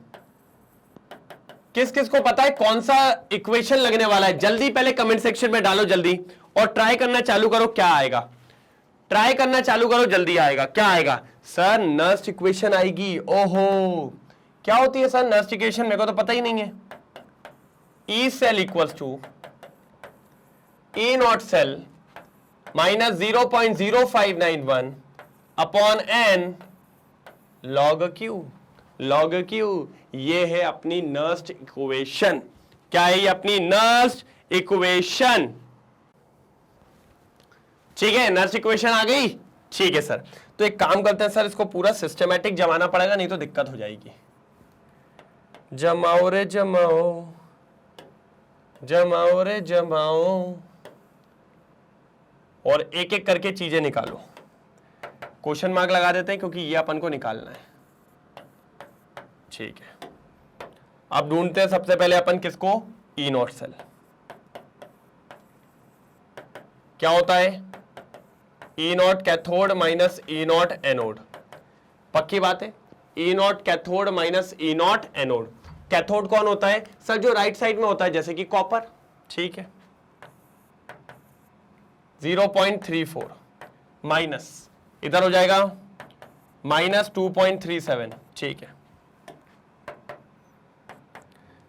किस किस को पता है कौन सा इक्वेशन लगने वाला है, जल्दी पहले कमेंट सेक्शन में डालो जल्दी, और ट्राई करना चालू करो, क्या आएगा, ट्राई करना चालू करो, जल्दी आएगा, क्या आएगा सर, नर्स्ट इक्वेशन आएगी। ओहो, क्या होती है सर नर्स्ट इक्वेशन, मेरे को तो पता ही नहीं है। E cell equals to E not cell -0.0591 upon N log Q, log Q, ये है अपनी नर्स्ट इक्वेशन। क्या है ये, अपनी नर्स्ट इक्वेशन, ठीक है, नर्स्ट इक्वेशन आ गई, ठीक है सर। तो एक काम करते हैं सर, इसको पूरा सिस्टमैटिक जमाना पड़ेगा, नहीं तो दिक्कत हो जाएगी। जमाओ रे जमाओ, जमाओ रे जमाओ, और एक एक करके चीजें निकालो। क्वेश्चन मार्क लगा देते हैं क्योंकि ये अपन को निकालना है, ठीक है। अब ढूंढते हैं सबसे पहले अपन किसको, ई नॉट सेल। क्या होता है, E not cathode minus E not anode, पक्की बात है, E not cathode minus E not anode. Cathode कौन होता है सर, जो राइट साइड में होता है, जैसे कि कॉपर, ठीक है, 0.34 माइनस इधर हो जाएगा -2.37, ठीक है,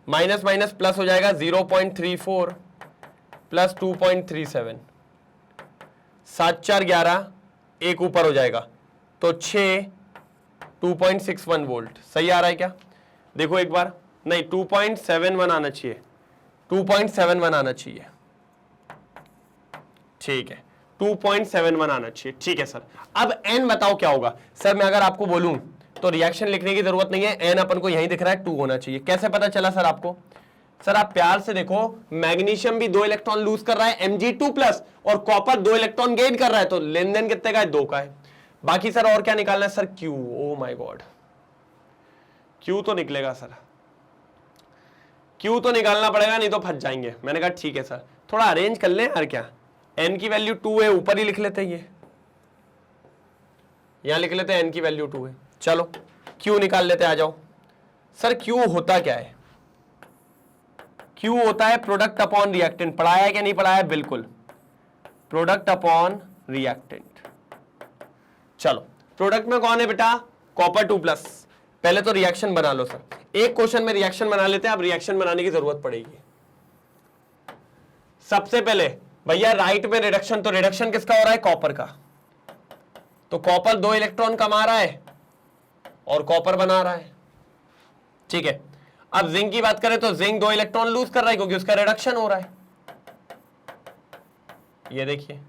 माइनस माइनस प्लस हो जाएगा 0.34 प्लस 2.37, 7 4 11, एक ऊपर हो जाएगा तो 6, 2.61 वोल्ट, सही आ रहा है क्या, देखो एक बार, नहीं 2.71 आना चाहिए, 2.71 आना चाहिए, ठीक है, 2.71 आना चाहिए, ठीक है सर। अब n बताओ क्या होगा सर, मैं अगर आपको बोलूं तो रिएक्शन लिखने की जरूरत नहीं है, n अपन को यहीं दिख रहा है 2 होना चाहिए, कैसे पता चला सर आपको, सर आप प्यार से देखो, मैग्नीशियम भी 2 इलेक्ट्रॉन लूज कर रहा है Mg2+, और कॉपर 2 इलेक्ट्रॉन गेन कर रहा है, तो लेन देन कितने का है, 2 का है। बाकी सर और क्या निकालना है sir, Q, O my God, Q तो निकलेगा सर, Q तो निकालना पड़ेगा, नहीं तो फंस जाएंगे। मैंने कहा ठीक है सर, थोड़ा अरेंज कर ले यार, क्या n की वैल्यू 2 है, ऊपर ही लिख लेते हैं, ये यहां लिख लेते हैं n की वैल्यू 2 है, चलो Q निकाल लेते हैं, आ जाओ। सर Q होता क्या है, Q होता है प्रोडक्ट अपॉन रिएक्टेंट, पढ़ाया है क्या नहीं पढ़ाया है, बिल्कुल, प्रोडक्ट अपॉन रिएक्टेंट। चलो प्रोडक्ट में कौन है बेटा, कॉपर 2+, पहले तो रिएक्शन बना लो सर, एक क्वेश्चन में रिएक्शन बना लेते हैं, अब रिएक्शन बनाने की जरूरत पड़ेगी। सबसे पहले भैया राइट में रिडक्शन, तो रिडक्शन किसका हो रहा है, कॉपर का, तो कॉपर 2 इलेक्ट्रॉन कमा रहा है और कॉपर बना रहा है, ठीक है। अब जिंक की बात करें तो जिंक 2 इलेक्ट्रॉन लूज कर रहा है क्योंकि उसका रिडक्शन हो रहा है, ये देखिए,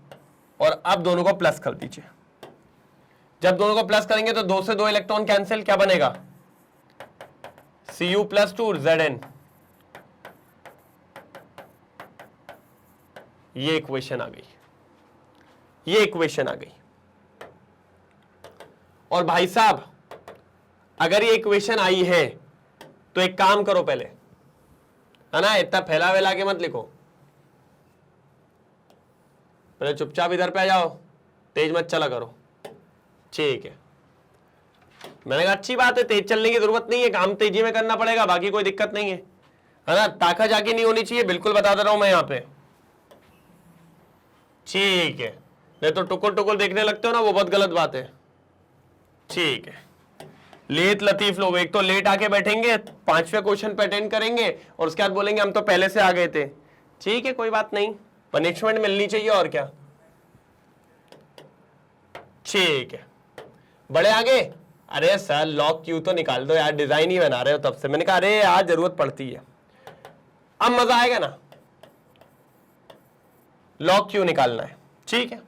और अब दोनों को प्लस कर दीजिए, जब दोनों को प्लस करेंगे तो 2 से 2 इलेक्ट्रॉन कैंसिल, क्या बनेगा, Cu+2 Zn, ये इक्वेशन आ गई, ये इक्वेशन आ गई। और भाई साहब अगर ये इक्वेशन आई है तो एक काम करो पहले, है ना, इतना फैला वेला के मत लिखो, पहले चुपचाप इधर पे आ जाओ, तेज मत चला करो, ठीक है। मैंने कहा अच्छी बात है, तेज चलने की जरूरत नहीं है, काम तेजी में करना पड़ेगा, बाकी कोई दिक्कत नहीं है ना, ताका जाके नहीं होनी चाहिए, बिल्कुल बता दे रहा हूं मैं यहां पे। ठीक है, नहीं तो टुकुर टुकुर देखने लगते हो ना, वो बहुत गलत बात है। ठीक है, लेट लतीफ लोग, एक तो लेट आके बैठेंगे, 5वें क्वेश्चन पे अटेंड करेंगे और उसके बाद बोलेंगे हम तो पहले से आ गए थे। ठीक है, कोई बात नहीं, पनिशमेंट मिलनी चाहिए और क्या। ठीक है, बड़े आगे। अरे सर लॉक क्यू तो निकाल दो यार, डिजाइन ही बना रहे हो तब से। मैंने कहा अरे यार जरूरत पड़ती है, अब मजा आएगा ना। लॉग क्यू निकालना है, ठीक है।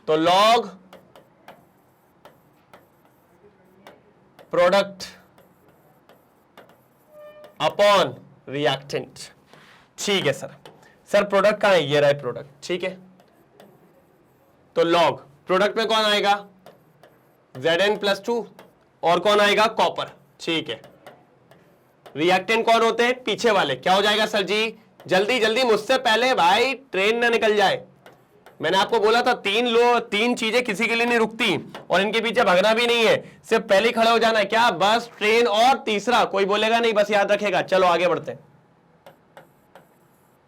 तो लॉग प्रोडक्ट अपॉन रिएक्टेंट, ठीक है सर। सर प्रोडक्ट कहां है, ये रहा प्रोडक्ट, ठीक है। तो लॉग प्रोडक्ट में कौन आएगा, Zn+2, और कौन आएगा, कॉपर, ठीक है। रिएक्टेंट कौन होते हैं, पीछे वाले। क्या हो जाएगा सर जी, जल्दी जल्दी मुझसे पहले भाई ट्रेन ना निकल जाए। मैंने आपको बोला था तीन चीजें किसी के लिए नहीं रुकती और इनके पीछे भागना भी नहीं है, सिर्फ पहले ही खड़े हो जाना है। क्या, बस ट्रेन, और तीसरा कोई बोलेगा नहीं, बस याद रखेगा। चलो आगे बढ़ते हैं।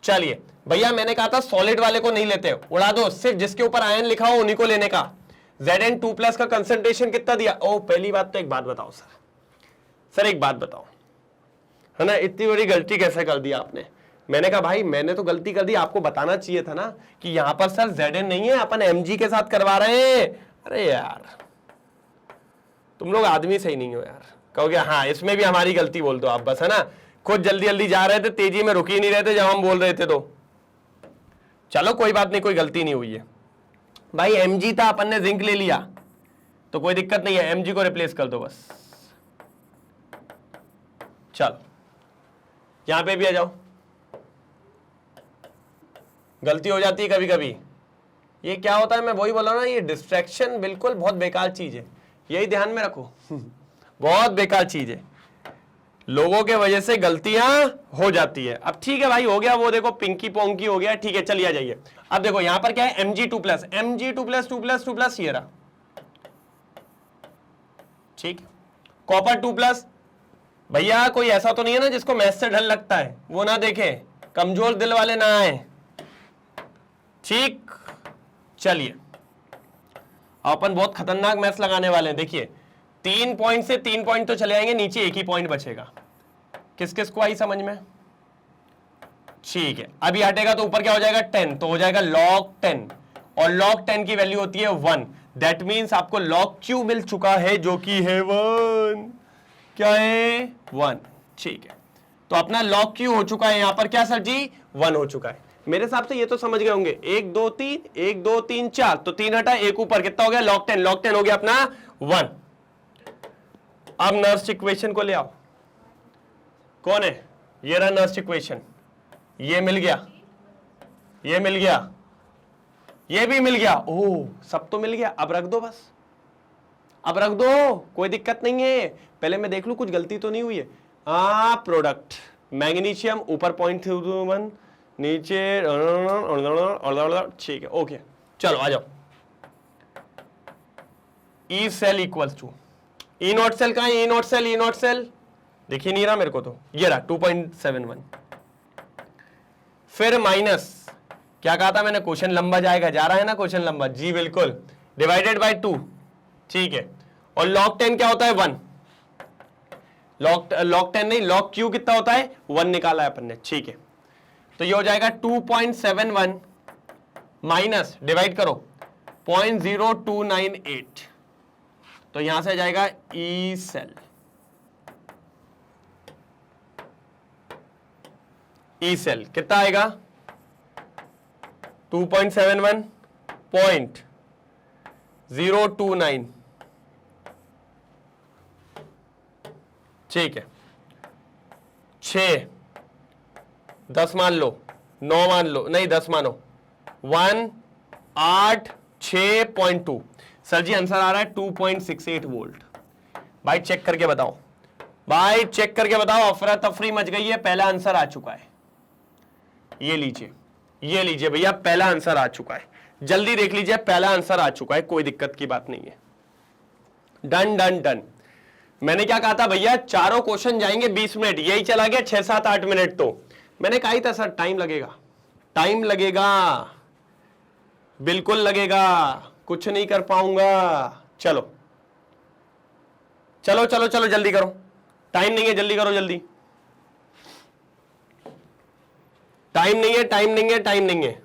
चलिए भैया, मैंने कहा था सॉलिड वाले को नहीं लेते, उड़ा दो, सिर्फ जिसके ऊपर आयन लिखा हो उन्हीं को लेने का। Zn2+ का कंसंट्रेशन कितना दिया। ओ पहली बात तो एक बात बताओ सर एक बात बताओ, है ना, इतनी बड़ी गलती कैसे कर दी आपने। मैंने कहा भाई मैंने तो गलती कर दी, आपको बताना चाहिए था ना कि यहां पर सर Zn नहीं है, अपन Mg के साथ करवा रहे हैं। अरे यार तुम लोग आदमी सही नहीं हो यार। कहोगे हाँ इसमें भी हमारी गलती बोल दो आप, बस, है ना। खुद जल्दी जल्दी जा रहे थे, तेजी में रुक ही नहीं रहे थे जब हम बोल रहे थे। तो चलो कोई बात नहीं, कोई गलती नहीं हुई है भाई। Mg था, अपन ने जिंक ले लिया तो कोई दिक्कत नहीं है, Mg को रिप्लेस कर दो बस। चलो यहां पे भी आ जाओ। गलती हो जाती है कभी कभी, ये क्या होता है, मैं वही बोला ना, ये डिस्ट्रैक्शन बिल्कुल बहुत बेकार चीज है, यही ध्यान में रखो। बहुत बेकार चीज है, लोगों के वजह से गलतियां हो जाती है। अब ठीक है भाई, हो गया वो, देखो पिंकी पोंकी हो गया, ठीक है। चलिए आ जाइए। अब देखो यहां पर क्या है, Mg2+, Mg2+2+2+ ये रहा, ठीक। कॉपर 2+, भैया कोई ऐसा तो नहीं है ना जिसको मैथ से डर लगता है, वो ना देखे, कमजोर दिल वाले ना आए, ठीक। चलिए अपन बहुत खतरनाक मैथ्स लगाने वाले हैं। देखिए 3 पॉइंट से 3 पॉइंट तो चले आएंगे, नीचे एक ही पॉइंट बचेगा। किस किस को आई समझ में, ठीक है। अभी हटेगा तो ऊपर क्या हो जाएगा, 10, तो हो जाएगा log 10, और log 10 की वैल्यू होती है 1। दैट मीन्स आपको log Q मिल चुका है जो कि है 1। क्या है, 1, ठीक है। तो अपना log Q हो चुका है यहां पर, क्या सर जी, 1 हो चुका है। मेरे हिसाब से ये तो समझ गए होंगे, 1 2 3, 1 2 3 4, तो 3 हटा, 1 ऊपर, कितना हो गया, log 10। log 10 हो गया अपना 1। अब नर्स इक्वेशन को ले आओ, कौन है, ये रहा नर्स इक्वेशन, ये मिल गया, ये मिल गया, ये भी मिल गया, ओह सब तो मिल गया। अब रख दो बस, अब रख दो, कोई दिक्कत नहीं है। पहले मैं देख लूं कुछ गलती तो नहीं हुई है। प्रोडक्ट मैग्नीशियम ऊपर 0.31, नीचे, ठीक है, ओके। चलो आ जाओ। E cell equals to E not cell, कहां है E not cell, E not cell देखिए नहीं रहा मेरे को, तो ये रहा 2.71। फिर माइनस, क्या कहा था मैंने, क्वेश्चन लंबा जाएगा, जा रहा है ना क्वेश्चन लंबा, जी बिल्कुल, डिवाइडेड बाय 2, ठीक है। और log 10 क्या होता है, 1। log 10 नहीं, log Q कितना होता है, 1 निकाला है अपन ने, ठीक है। तो ये हो जाएगा 2.71 माइनस, डिवाइड करो 0.0298, तो यहां से आ जाएगा ई सेल, ई सेल कितना आएगा, 2.71.029, ठीक है। 6, 10 मान लो, 9 मान लो, नहीं 10 मानो, 186.2। सर जी आंसर आ रहा है 2.68 वोल्ट। भाई चेक करके बताओ, भाई चेक करके बताओ, अफरा तफरी मच गई है, पहला आंसर आ चुका है। ये लीजिए, ये लीजिए भैया, पहला आंसर आ चुका है, जल्दी देख लीजिए, पहला आंसर आ चुका है, कोई दिक्कत की बात नहीं है। Done done done. मैंने क्या कहा था भैया, चारों क्वेश्चन जाएंगे 20 मिनट, यही चला गया 6 7 8 मिनट। तो मैंने कहा ही था सर टाइम लगेगा, टाइम लगेगा, बिल्कुल लगेगा, कुछ नहीं कर पाऊंगा। चलो चलो चलो चलो जल्दी करो, टाइम नहीं है, जल्दी करो जल्दी। टाइम नहीं है, टाइम नहीं है, टाइम नहीं है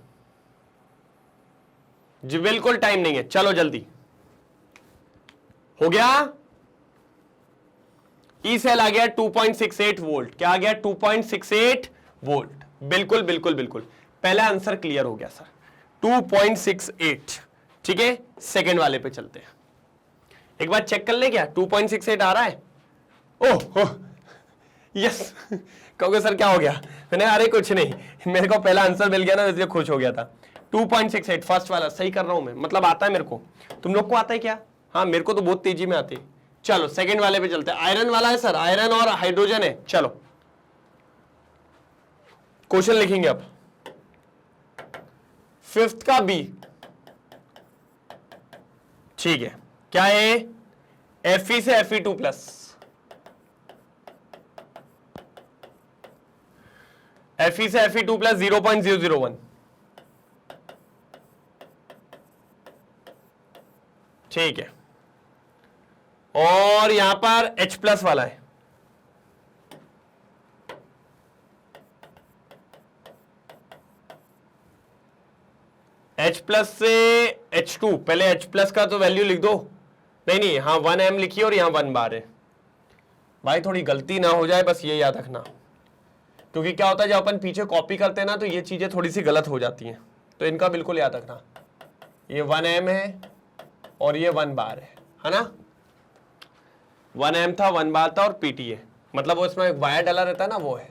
जी, बिल्कुल टाइम नहीं है। चलो जल्दी, हो गया। ई सेल आ गया 2.68 वोल्ट। क्या आ गया? 2.68 वोल्ट। बिल्कुल बिल्कुल बिल्कुल, पहला आंसर क्लियर हो गया सर, 2.68। ठीक है, सेकंड वाले पे चलते हैं। एक बार चेक कर ले, क्या 2.68 आ रहा है? Oh yes. कहोगे सर क्या हो गया? मैंने अरे कुछ नहीं, मेरे को पहला आंसर मिल गया ना, इसलिए खुश हो गया था। 2.68 फर्स्ट वाला सही कर रहा हूं मैं, मतलब आता है मेरे को। तुम लोग को आता है क्या? हाँ, मेरे को तो बहुत तेजी में आती है। चलो सेकंड वाले पे चलते हैं। आयरन वाला है सर, आयरन और हाइड्रोजन है। चलो क्वेश्चन लिखेंगे अब, फिफ्थ का बी। ठीक है, क्या है? Fe से Fe2 प्लस, Fe से Fe2 प्लस 0.001। ठीक है, और यहां पर H प्लस वाला है, H प्लस से H2। पहले H प्लस का तो वैल्यू लिख दो। नहीं नहीं, हाँ 1m लिखिए और यहां 1 बार है। भाई थोड़ी गलती ना हो जाए, बस ये याद रखना, क्योंकि क्या होता है जब अपन पीछे कॉपी करते हैं ना, तो ये चीजें थोड़ी सी गलत हो जाती हैं, तो इनका बिल्कुल याद रखना। ये 1m है और ये 1 बार है ना? 1m था, 1 बार था और PT है, मतलब वो इसमें वायर डाला रहता है ना, वो है।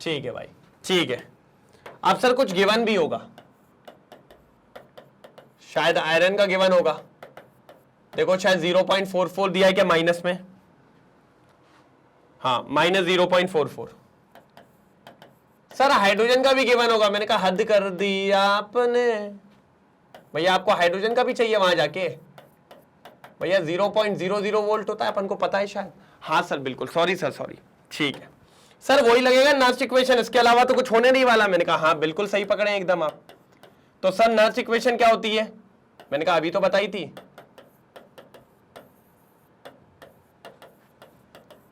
ठीक है भाई, ठीक है। अब सर कुछ गिवन भी होगा, शायद आयरन का गिवन होगा। देखो शायद 0.44 दिया है क्या माइनस में? हाँ, -0.44। सर हाइड्रोजन का भी गिवन होगा। मैंने कहा हद कर दी आपने भैया, आपको हाइड्रोजन का भी चाहिए वहां जाके? भैया 0.00 वोल्ट होता है, अपन को पता है शायद। हाँ सर बिल्कुल, सॉरी सर, सॉरी। ठीक है सर, वही लगेगा नर्स इक्वेशन, इसके अलावा तो कुछ होने नहीं वाला। मैंने कहा हाँ बिल्कुल सही पकड़े एकदम आप। तो सर नर्स इक्वेशन क्या होती है? मैंने कहा अभी तो बताई थी,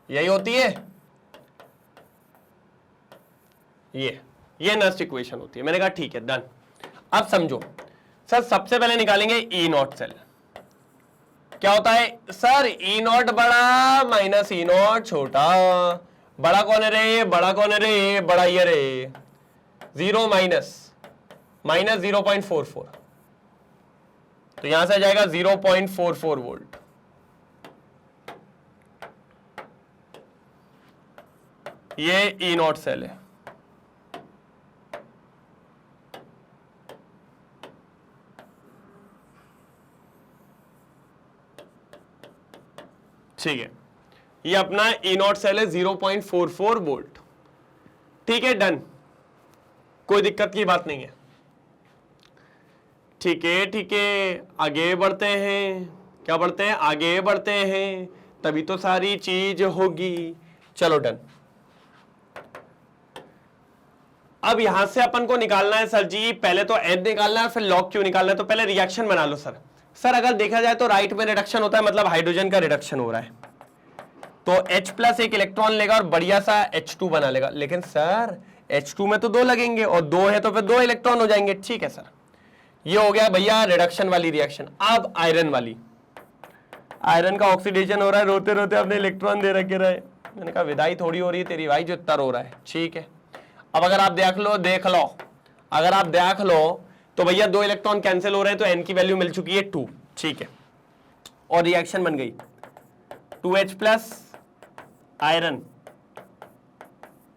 यही होती है, ये नर्स इक्वेशन होती है। मैंने कहा ठीक है, डन। अब समझो सर, सबसे पहले निकालेंगे ई नॉट सेल। क्या होता है सर? ई नॉट बड़ा माइनस ई नॉट छोटा। बड़ा कौन है रे? बड़ा कौन है रे? बड़ा ये रे, 0 माइनस 0.44, तो यहां से आ जाएगा 0.44 वोल्ट। ये ई नॉट सेल है। ठीक है, ये अपना ई नॉट सेल है 0.44 वोल्ट। ठीक है, डन, कोई दिक्कत की बात नहीं है। ठीक है ठीक है, आगे बढ़ते हैं। क्या बढ़ते हैं? आगे बढ़ते हैं, तभी तो सारी चीज होगी। चलो डन। अब यहां से अपन को निकालना है सर जी, पहले तो एन निकालना है, फिर लॉग क्यू निकालना है। तो पहले रिएक्शन बना लो सर। सर अगर देखा जाए तो राइट में रिडक्शन होता है, मतलब हाइड्रोजन का रिडक्शन हो रहा है, तो H प्लस एक इलेक्ट्रॉन लेगा और बढ़िया सा H2 बना लेगा। लेकिन सर H2 में तो 2 लगेंगे और 2 है तो फिर 2 इलेक्ट्रॉन हो जाएंगे। ठीक है सर, ये हो गया भैया रिडक्शन वाली रिएक्शन। अब आयरन वाली, आयरन का ऑक्सीडेशन हो रहा है, रोते रोते अपने इलेक्ट्रॉन दे रखे रहे। मैंने कहा विदाई थोड़ी हो रही है तेरी भाई, जो इतना रो रहा है। ठीक है, अब अगर आप देख लो, अगर आप देख लो तो भैया 2 इलेक्ट्रॉन कैंसिल हो रहे हैं, तो n की वैल्यू मिल चुकी है 2। ठीक है, और रिएक्शन बन गई 2H प्लस आयरन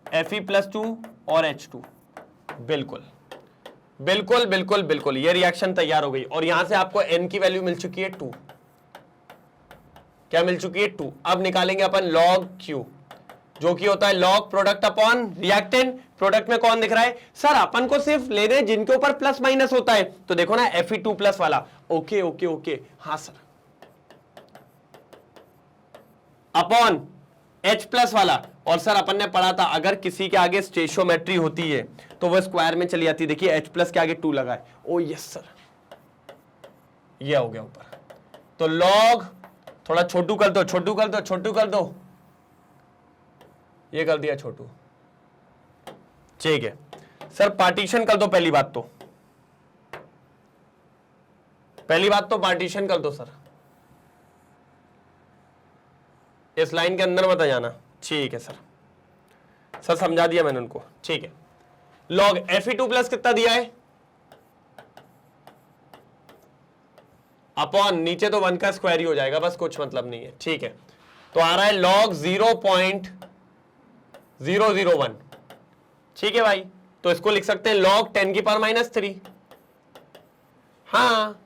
Fe+2 और H2। बिल्कुल बिल्कुल बिल्कुल बिल्कुल, ये रिएक्शन तैयार हो गई। और यहां से आपको n की वैल्यू मिल चुकी है 2। क्या मिल चुकी है? 2। अब निकालेंगे अपन log Q, जो कि होता है log product upon reactant. Product में कौन दिख रहा है सर? अपन को सिर्फ लेने जिनके ऊपर प्लस माइनस होता है, तो देखो ना Fe2 प्लस वाला। ओके ओके ओके, हाँ सर, अपॉन H प्लस वाला। और सर अपन ने पढ़ा था अगर किसी के आगे स्टेशियोमेट्री होती है तो वह स्क्वायर में चली जाती है। देखिए h प्लस के आगे 2 लगा है। ओ यस सर, ये हो गया ऊपर। तो लॉग थोड़ा छोटू कर दो, छोटू कर दो, छोटू कर दो, ये कर दिया छोटू। ठीक है सर, पार्टीशन कर दो। पहली बात तो पार्टीशन कर दो सर, इस लाइन के अंदर मत आ जाना। ठीक है सर समझा दिया मैंने उनको। ठीक है, लॉग Fe2 प्लस कितना दिया है अपॉन, नीचे तो 1 का स्क्वायर ही हो जाएगा, बस कुछ मतलब नहीं है। ठीक है, तो आ रहा है लॉग 0.001। ठीक है भाई, तो इसको लिख सकते हैं लॉग 10 की पावर -3। हाँ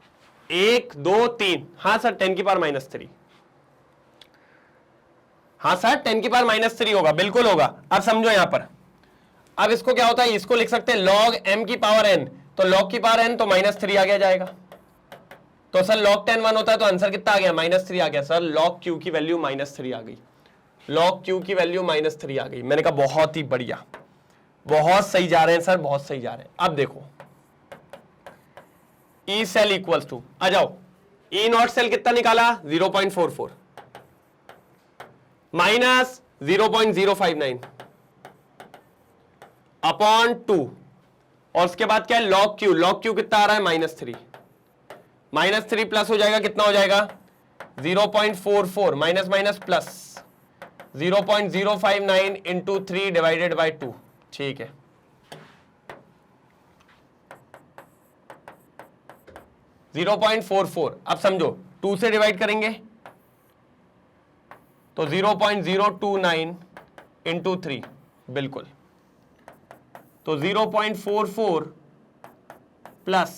1 2 3, हाँ सर 10 की पावर -3। हाँ सर 10 की पावर -3 होगा, बिल्कुल होगा। अब समझो यहां पर, अब इसको क्या होता है, इसको लिख सकते हैं लॉग m की पावर n। तो log की पावर n तो -3 आ गया जाएगा। तो सर log 10 1 होता है तो आंसर कितना आ गया, -3 आ गया। सर log q की वैल्यू -3 आ गई, log q की वैल्यू -3 आ गई। मैंने कहा बहुत ही बढ़िया, बहुत सही जा रहे हैं सर, बहुत सही जा रहे हैं। अब देखो ई सेल इक्वल्स टू, आ जाओ, ई नॉट सेल कितना निकाला 0.44 माइनस 0.059 अपॉन 2, और उसके बाद क्या है log q, log q कितना आ रहा है -3, -3 प्लस हो जाएगा, कितना हो जाएगा 0.44 minus minus plus 0.059 into 3 divided by 2। ठीक है, .44। अब समझो 2 से डिवाइड करेंगे तो 0.029 इंटू 3, बिल्कुल। तो 0.44 प्लस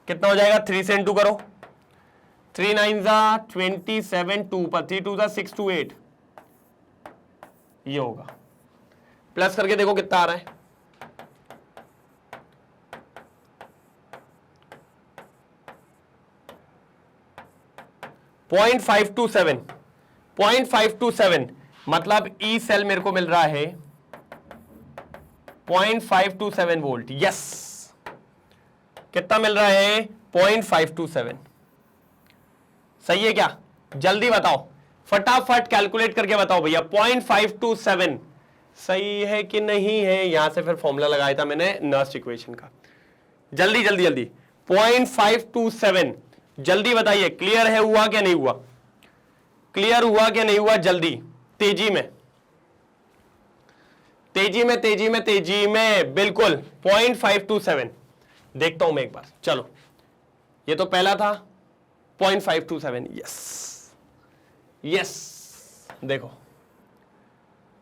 कितना हो जाएगा, 3 से इंटू करो, 3 9 27, 2 पर 3 2 6 2 8, ये होगा। प्लस करके देखो कितना आ रहा है, .527 मतलब ई सेल मेरे को मिल रहा है 0.527 वोल्ट। यस, कितना मिल रहा है 0.527। सही है क्या, जल्दी बताओ, फटाफट कैलकुलेट करके बताओ भैया 0.527 सही है कि नहीं है। यहां से फिर फॉर्मूला लगाया था मैंने नर्स इक्वेशन का। जल्दी जल्दी जल्दी 0.527 जल्दी बताइए, क्लियर है, हुआ क्या नहीं हुआ, क्लियर हुआ क्या नहीं हुआ, जल्दी, तेजी में तेजी में तेजी में तेजी में, बिल्कुल 0.527। देखता हूं मैं एक बार, चलो ये तो पहला था 0.527। यस यस, देखो,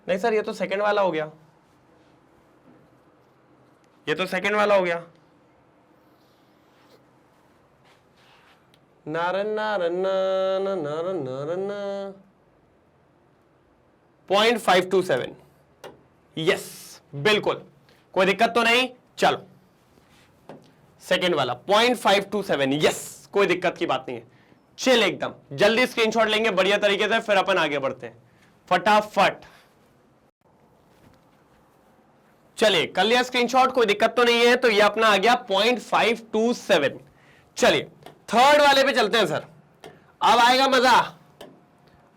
नहीं सर ये तो सेकंड वाला हो गया, ये तो सेकंड वाला हो गया। नारन नारन नारन नारन नारन 0.527। यस बिल्कुल, कोई दिक्कत तो नहीं। चलो सेकंड वाला 0.527, यस कोई दिक्कत की बात नहीं है। चिल एकदम, जल्दी स्क्रीनशॉट लेंगे बढ़िया तरीके से, फिर अपन आगे बढ़ते हैं फटाफट। चलिए कर लिया स्क्रीनशॉट, कोई दिक्कत तो नहीं है। तो ये अपना आ गया 0.527। चलिए थर्ड वाले पे चलते हैं सर, अब आएगा मजा,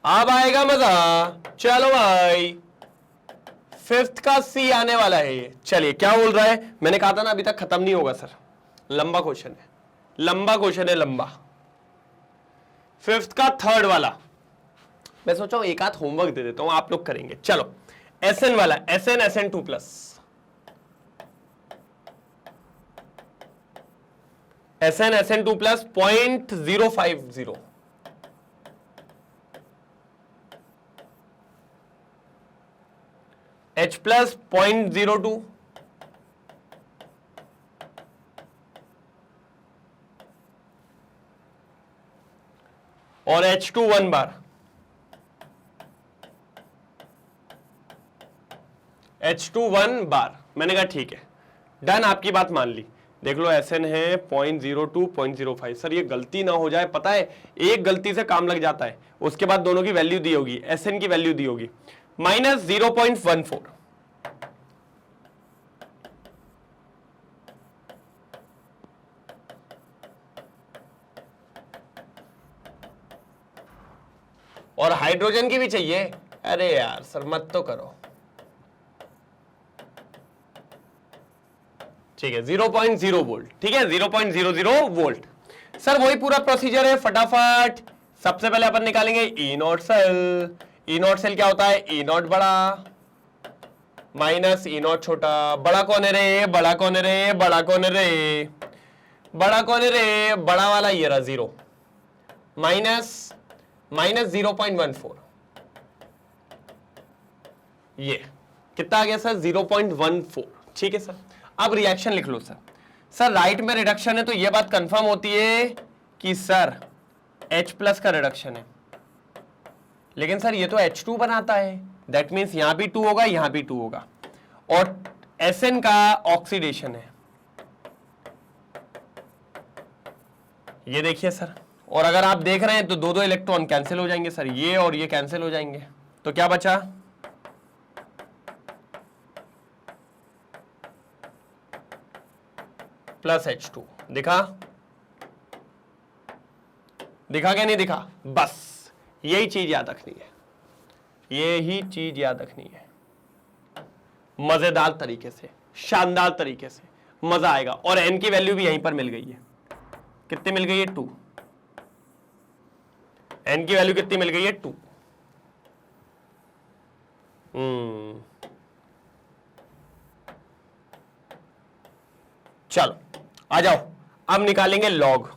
अब आएगा मजा। चलो भाई, फिफ्थ का सी आने वाला है ये। चलिए क्या बोल रहा है, मैंने कहा था ना अभी तक खत्म नहीं होगा सर, लंबा क्वेश्चन है, लंबा क्वेश्चन है, लंबा। फिफ्थ का थर्ड वाला, मैं सोचा हूं एक आध होमवर्क दे देता हूं, आप लोग करेंगे। चलो SN वाला, SN2 plus, SN2 plus 0.050, H plus 0.02, और H2 1 बार, H2 1 बार। मैंने कहा ठीक है, डन, आपकी बात मान ली। देख लो SN है 0.02 0.05। सर ये गलती ना हो जाए, पता है एक गलती से काम लग जाता है, उसके बाद दोनों की वैल्यू दी होगी, SN की वैल्यू दी होगी, माइनस 0.14, और हाइड्रोजन की भी चाहिए। अरे यार सर मत तो करो, ठीक है 0.0 वोल्ट, ठीक है 0.00 वोल्ट। सर वही पूरा प्रोसीजर है, फटाफट सबसे पहले अपन निकालेंगे E not cell. E not cell क्या होता है, ई नॉट बड़ा माइनस ई नॉट छोटा। बड़ा कौन है रे, बड़ा कौन है रे, बड़ा कौन है रे, बड़ा कौन है रे, बड़ा वाला ये रहा 0 माइनस 0.14, ये कितना आ गया सर 0.14, ठीक है सर। अब रिएक्शन लिख लो सर। सर राइट में रिडक्शन है तो यह बात कंफर्म होती है कि सर H प्लस का रिडक्शन है, लेकिन सर ये तो H2 बनाता है, दैट मीन्स यहां भी 2 होगा, यहां भी 2 होगा, और Sn का ऑक्सीडेशन है, ये देखिए सर। और अगर आप देख रहे हैं तो दो इलेक्ट्रॉन कैंसिल हो जाएंगे सर, ये और ये कैंसिल हो जाएंगे, तो क्या बचा प्लस H2। दिखा क्या नहीं दिखा, बस यही चीज याद रखनी है, यही चीज याद रखनी है, मजेदार तरीके से, शानदार तरीके से, मजा आएगा। और n की वैल्यू भी यहीं पर मिल गई है, कितनी मिल गई है 2, n की वैल्यू कितनी मिल गई है 2। चलो आ जाओ, अब निकालेंगे लॉग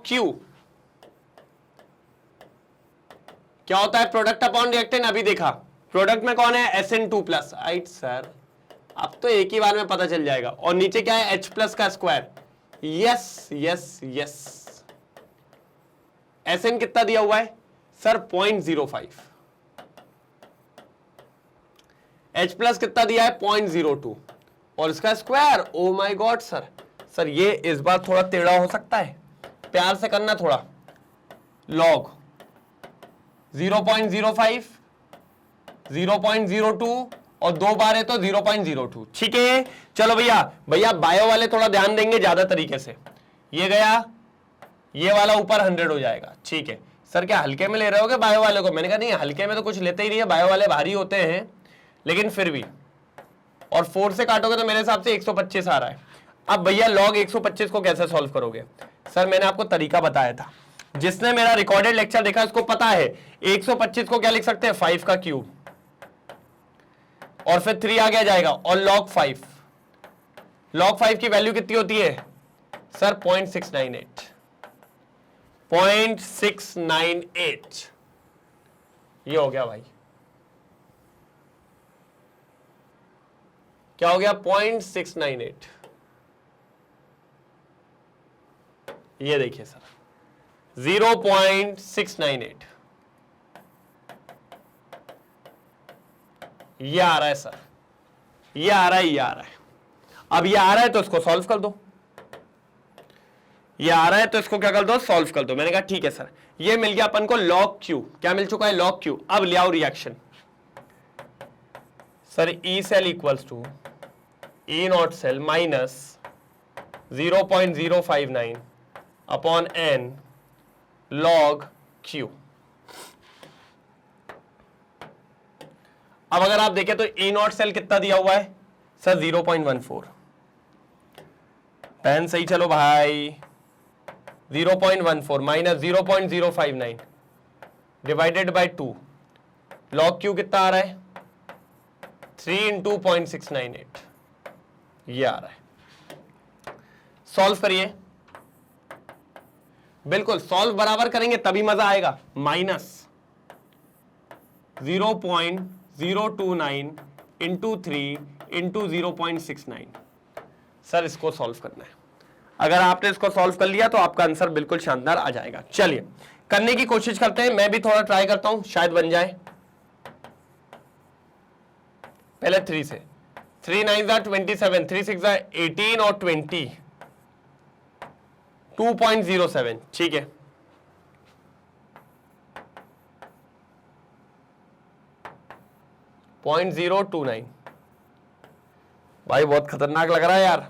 Q। क्या होता है प्रोडक्ट अपॉन रिएक्टेंट, अभी देखा प्रोडक्ट में कौन है Sn2 प्लस, राइट सर, अब तो एक ही बार में पता चल जाएगा। और नीचे क्या है H प्लस का square, yes yes yes. Sn कितना दिया हुआ है सर 0.05, H प्लस कितना दिया है 0.02, और इसका square, O my god sir, sir ये इस बार थोड़ा टेढ़ा हो सकता है, प्यार से करना थोड़ा, लॉग 0.05 0.02 और 2 बार है तो 0.02, ठीक है। चलो भैया बायो वाले थोड़ा ध्यान देंगे ज्यादा तरीके से, ये गया, ये वाला ऊपर 100 हो जाएगा, ठीक है। सर क्या हल्के में ले रहे होगे बायो वाले को, मैंने कहा नहीं हल्के में तो कुछ लेते ही नहीं है, बायो वाले भारी होते हैं, लेकिन फिर भी, और 4 से काटोगे तो मेरे हिसाब से 125 आ रहा है। अब भैया लॉग 125 को कैसे सॉल्व करोगे, सर मैंने आपको तरीका बताया था, जिसने मेरा रिकॉर्डेड लेक्चर देखा उसको पता है 125 को क्या लिख सकते हैं 5 का क्यूब, और फिर 3 आगे जाएगा, और log 5 की वैल्यू कितनी होती है सर 0.698, 0.698, ये हो गया भाई, क्या हो गया 0.698, ये देखिए सर 0.698, ये आ रहा है सर, ये आ रहा है, ये आ रहा है। अब ये आ रहा है तो इसको सॉल्व कर दो, ये आ रहा है तो इसको क्या कर दो, सॉल्व कर दो। मैंने कहा ठीक है सर, ये मिल गया अपन को log Q, क्या मिल चुका है log Q। अब ले आओ reaction sir, E cell equals to E not cell minus 0.059 upon N log Q। अब अगर आप देखें तो E नॉट सेल कितना दिया हुआ है सर 0.14, पेन सही चलो भाई, 0.14 minus 0.059 divided by 2, log Q कितना आ रहा है 3 इंटू 0.698, ये आ रहा है। सॉल्व करिए, बिल्कुल सॉल्व बराबर करेंगे तभी मजा आएगा, माइनस 0.029 इंटू 3 इंटू 0.69, सर इसको सॉल्व करना है। अगर आपने इसको सॉल्व कर लिया तो आपका आंसर बिल्कुल शानदार आ जाएगा। चलिए करने की कोशिश करते हैं, मैं भी थोड़ा ट्राई करता हूं, शायद बन जाए। पहले 3 से, 3 9 27, 3 6 18 और 20, 2.07, ठीक है। 0.029। भाई बहुत खतरनाक लग रहा है यार,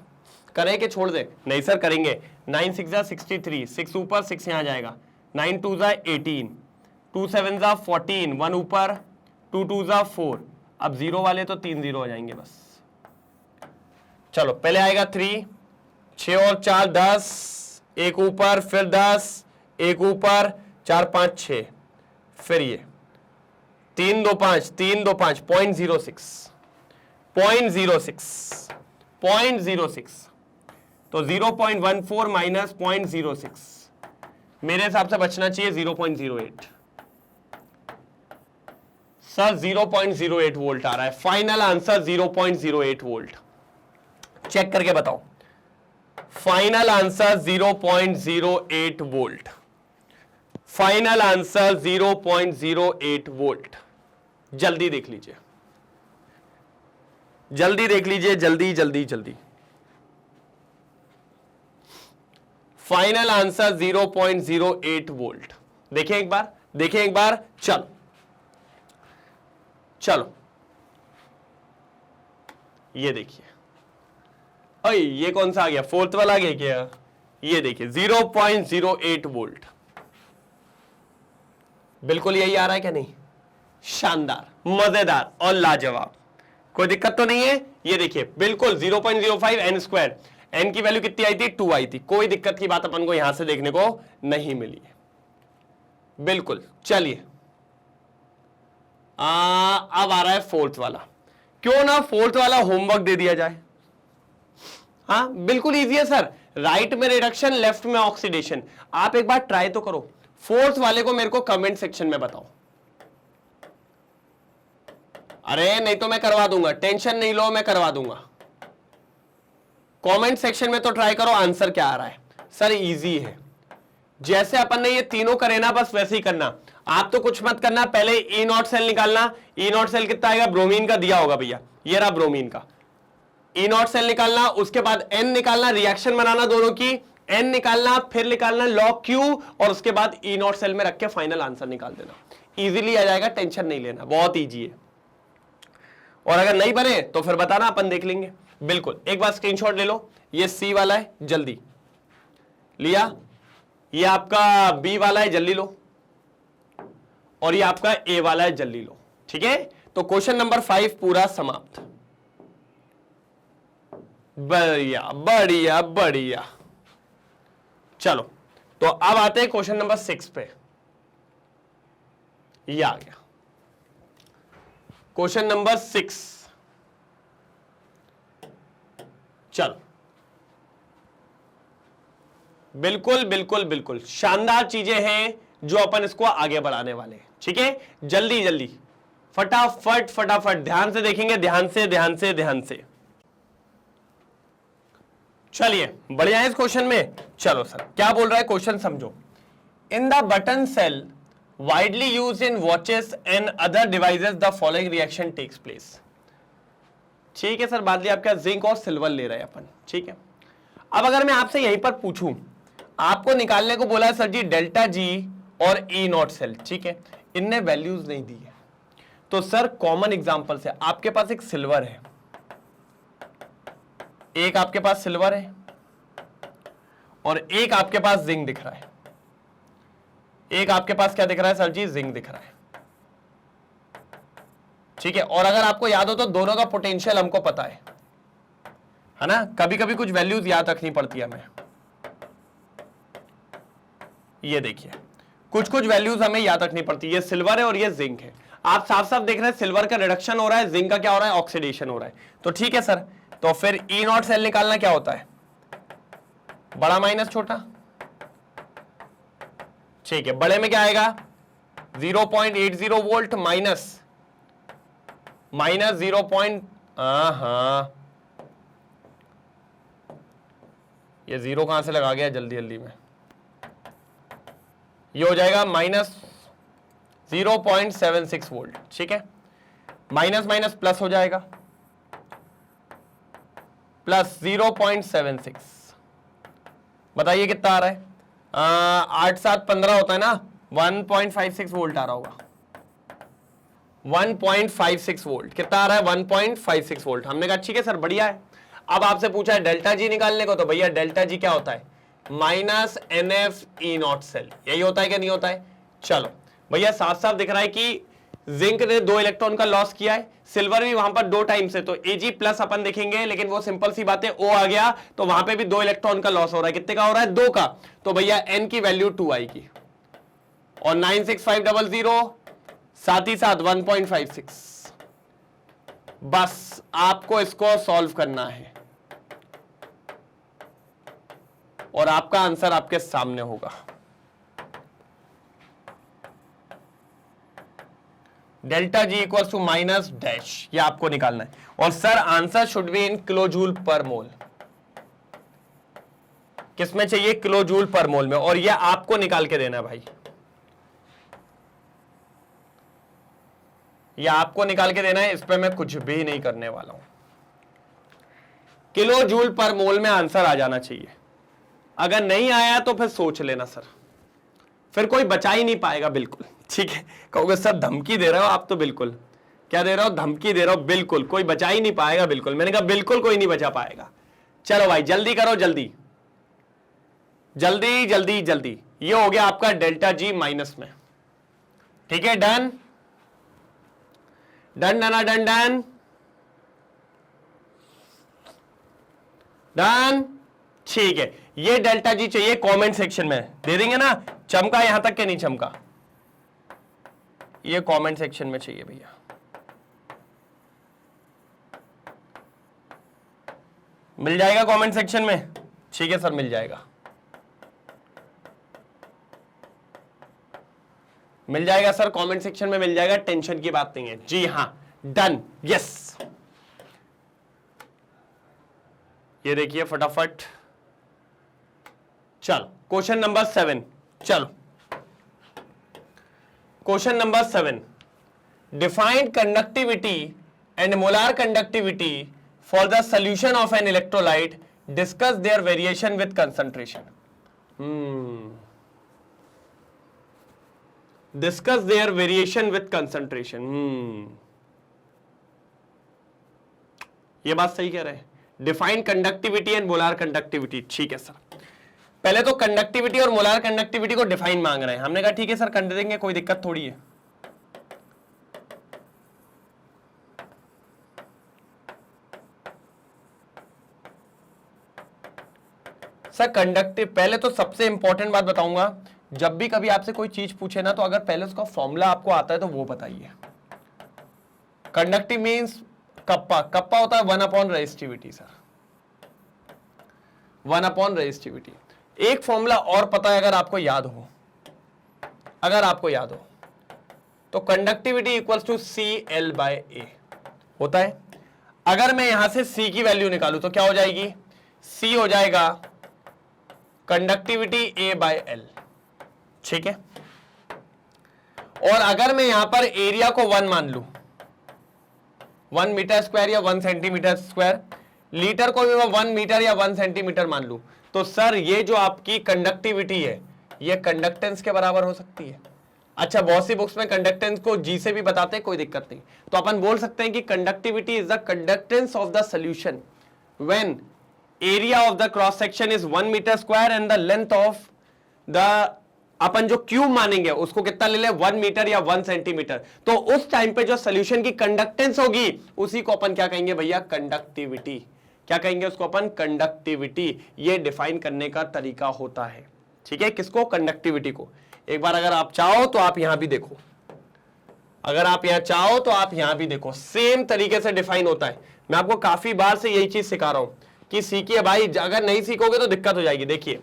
करें कि छोड़ दे? नहीं सर करेंगे। 9 6 जा 63, 6 ऊपर 6 यहाँ जाएगा, 9 2 जा 18, 2 7 जा 14, 1 ऊपर 2 2 जा 4। अब जीरो वाले तो 3 0 हो जाएंगे बस। चलो पहले आएगा 3, 6 और 4 10, एक ऊपर फिर 10, एक ऊपर 4 5 6, फिर ये 3 2 5, 3 2 5, 0.06, 0.06, तो 0.14 माइनस 0.06, मेरे हिसाब से बचना चाहिए 0.08। सर 0.08 वोल्ट आ रहा है, फाइनल आंसर 0.08 वोल्ट। चेक करके बताओ, final answer 0.08 volt, final answer 0.08 volt. जल्दी देख लीजिए, जल्दी देख लीजिए, जल्दी जल्दी जल्दी। Final answer 0.08 volt. देखें एक बार, देखें एक बार। चलो चलो ये देखिए, अरे ये कौन सा आ गया? फोर्थ वाला आ गया क्या? ये देखिए 0.08 वोल्ट। बिल्कुल यही आ रहा है क्या? नहीं, शानदार, मजेदार और लाजवाब। कोई दिक्कत तो नहीं है? ये देखिए बिल्कुल 0.05 n स्क्वायर। n की वैल्यू कितनी आई थी? 2 आई थी। कोई दिक्कत की बात अपन को यहां से देखने को नहीं मिली है। बिल्कुल। चलिए अब आ रहा है फोर्थ वाला। क्यों ना फोर्थ वाला होमवर्क दे दिया जाए? हाँ बिल्कुल इजी है सर। राइट में रिडक्शन, लेफ्ट में ऑक्सीडेशन। आप एक बार ट्राई तो करो। फोर्थ वाले को मेरे को कमेंट सेक्शन में बताओ। अरे नहीं तो मैं करवा दूंगा, टेंशन नहीं लो, मैं करवा दूंगा। कमेंट सेक्शन में तो ट्राई करो आंसर क्या आ रहा है। सर इजी है, जैसे अपन ने ये तीनों करे ना, बस वैसे ही करना। आप तो कुछ मत करना, पहले ई नॉट सेल निकालना। ई नॉट सेल कितना आएगा? ब्रोमीन का दिया होगा भैया, ये रहा ब्रोमीन का। ई नॉट सेल निकालना, उसके बाद एन निकालना, रिएक्शन बनाना दोनों की, एन निकालना, फिर निकालना लॉग क्यू, और उसके बाद ई नॉट सेल में रख के फाइनल आंसर निकाल देना। इजीली आ जाएगा, टेंशन नहीं लेना, बहुत इजी है। और अगर नहीं बने तो फिर बताना, अपन देख लेंगे। बिल्कुल, एक बार स्क्रीनशॉट ले लो। ये सी वाला है, जल्दी लिया। ये आपका बी वाला है, जल्दी लो। और ये आपका ए वाला है, जल्दी लो। ठीक है, तो क्वेश्चन नंबर 5 पूरा समाप्त। बढ़िया बढ़िया बढ़िया। चलो तो अब आते हैं क्वेश्चन नंबर 6 पे। ये आ गया क्वेश्चन नंबर 6। चलो बिल्कुल बिल्कुल बिल्कुल शानदार चीजें हैं जो अपन इसको आगे बढ़ाने वाले हैं। ठीक है, जल्दी जल्दी फटाफट फटाफट ध्यान से देखेंगे, ध्यान से ध्यान से ध्यान से। चलिए बढ़िया है इस क्वेश्चन में। चलो सर क्या बोल रहा है क्वेश्चन समझो। In the button cell widely used in watches and other devices the following reaction takes place. ठीक है सर, बाद लिया आपका जिंक और सिल्वर ले रहे हैं अपन। ठीक है, अब अगर मैं आपसे यहीं पर पूछूं, आपको निकालने को बोला है सर जी डेल्टा जी और ई नॉट सेल। ठीक है, इनने वैल्यूज नहीं दी है, तो सर कॉमन एग्जांपल से आपके पास एक सिल्वर है, एक आपके पास सिल्वर है और एक आपके पास जिंक दिख रहा है। एक आपके पास क्या दिख रहा है सर जी? जिंक दिख रहा है। ठीक है, और अगर आपको याद हो तो दोनों का पोटेंशियल हमको पता है ना। कभी कभी कुछ वैल्यूज याद रखनी पड़ती है हमें। ये देखिए कुछ कुछ वैल्यूज हमें याद रखनी पड़ती है। ये सिल्वर है और ये जिंक है। आप साफ साफ देख रहे हैं सिल्वर का रिडक्शन हो रहा है, जिंक का क्या हो रहा है? ऑक्सीडेशन हो रहा है। तो ठीक है सर, तो फिर ई नॉट सेल निकालना क्या होता है? बड़ा माइनस छोटा। ठीक है, बड़े में क्या आएगा? 0.80 वोल्ट माइनस 0. हाँ ये जीरो कहां से लगा गया जल्दी जल्दी में? ये हो जाएगा माइनस 0.76 वोल्ट। ठीक है, माइनस माइनस प्लस हो जाएगा, प्लस 0.76। बताइए कितना आ रहा है? 8 7 15 होता है ना, 1.56 वोल्ट आ रहा होगा। 1.56 वोल्ट। कितना आ रहा है? 1.56 वोल्ट। हमने कहा ठीक है सर, बढ़िया है। अब आपसे पूछा है डेल्टा जी निकालने को, तो भैया डेल्टा जी क्या होता है? Minus NF E0 cell. यही होता है क्या नहीं होता है? चलो भैया, साफ साफ दिख रहा है कि जिंक ने 2 इलेक्ट्रॉन का लॉस किया है, सिल्वर भी वहां पर 2 टाइम से, तो Ag प्लस अपन देखेंगे, लेकिन वो सिंपल सी बात है, O आ गया तो वहां पे भी 2 इलेक्ट्रॉन का लॉस हो रहा है। कितने का हो रहा है? 2 का। तो भैया N की वैल्यू 2 आएगी, और 96500 साथ ही साथ 1.56। बस आपको इसको सॉल्व करना है और आपका आंसर आपके सामने होगा। Delta G equal to minus dash, ये आपको निकालना है। और sir answer should be in kilojoule per mole. किसमें चाहिए? किलोजूल पर मोल में। और ये आपको निकाल के देना है भाई, ये आपको निकाल के देना है, इस पे मैं कुछ भी नहीं करने वाला हूं। किलो जूल पर मोल में आंसर आ जाना चाहिए। अगर नहीं आया तो फिर सोच लेना सर, फिर कोई बचा ही नहीं पाएगा। बिल्कुल ठीक है, कहोगे सर धमकी दे रहे हो आप, तो बिल्कुल क्या दे रहे हो? धमकी दे रहे हो। बिल्कुल कोई बचा ही नहीं पाएगा। बिल्कुल, मैंने कहा बिल्कुल कोई नहीं बचा पाएगा। चलो भाई जल्दी करो, जल्दी जल्दी जल्दी जल्दी। ये हो गया आपका डेल्टा जी माइनस में। ठीक है, done done done done done done. ठीक है, ये डेल्टा जी चाहिए कमेंट सेक्शन में, दे देंगे ना? चमका यहां तक के नहीं चमका? ये कमेंट सेक्शन में चाहिए भैया। मिल जाएगा कमेंट सेक्शन में? ठीक है सर, मिल जाएगा, मिल जाएगा सर, कमेंट सेक्शन में मिल जाएगा, टेंशन की बात नहीं है। जी हां, डन, यस। ये देखिए फटाफट। चलो क्वेश्चन नंबर 7। चलो question number 7, define conductivity and molar conductivity for the solution of an electrolyte, discuss their variation with concentration. Discuss their variation with concentration. ये बात सही कह रहे हैं। Define conductivity and molar conductivity. ठीक है सर, पहले तो कंडक्टिविटी और मोलार कंडक्टिविटी को डिफाइन मांग रहे हैं। हमने कहा ठीक है सर, कर देंगे, कोई दिक्कत थोड़ी है। सर कंडक्टिव, पहले तो सबसे इंपॉर्टेंट बात बताऊंगा, जब भी कभी आपसे कोई चीज पूछे ना, तो अगर पहले उसका फॉर्मूला आपको आता है तो वो बताइए। कंडक्टिव मींस कप्पा, कप्पा होता है 1 रेजिस्टिविटी सर, 1 रेजिस्टिविटी। एक फॉर्मूला और पता है, अगर आपको याद हो, अगर आपको याद हो तो कंडक्टिविटी इक्वल्स टू CL/A होता है। अगर मैं यहां से C की वैल्यू निकालूं तो क्या हो जाएगी? C हो जाएगा कंडक्टिविटी A/L। ठीक है, और अगर मैं यहां पर एरिया को 1 मान लूं, 1 मीटर स्क्वायर या 1 सेंटीमीटर स्क्वायर, लीटर को भी मैं 1 मीटर या 1 सेंटीमीटर मान लूं, तो सर ये जो आपकी कंडक्टिविटी है ये कंडक्टेंस के बराबर हो सकती है। अच्छा, बहुत सी बुक्स में कंडक्टेंस को G से भी बताते हैं, कोई दिक्कत नहीं। तो अपन बोल सकते हैं कि conductivity is the conductance of the solution when area of the cross section is 1 metre square and the length of the, अपन जो क्यूब मानेंगे उसको कितना ले ले? 1 मीटर या 1 सेंटीमीटर। तो उस टाइम पे जो सॉल्यूशन की कंडक्टेंस होगी उसी को अपन क्या कहेंगे भैया? कंडक्टिविटी। क्या कहेंगे उसको अपन? कंडक्टिविटी। ये डिफाइन करने का तरीका होता है। ठीक है, किसको? कंडक्टिविटी को। एक बार अगर आप चाहो तो आप यहां भी देखो, अगर आप यहां चाहो तो आप यहां भी देखो, सेम तरीके से डिफाइन होता है। मैं आपको काफी बार से यही चीज सिखा रहा हूं कि सीखिए भाई, अगर नहीं सीखोगे तो दिक्कत हो जाएगी। देखिए,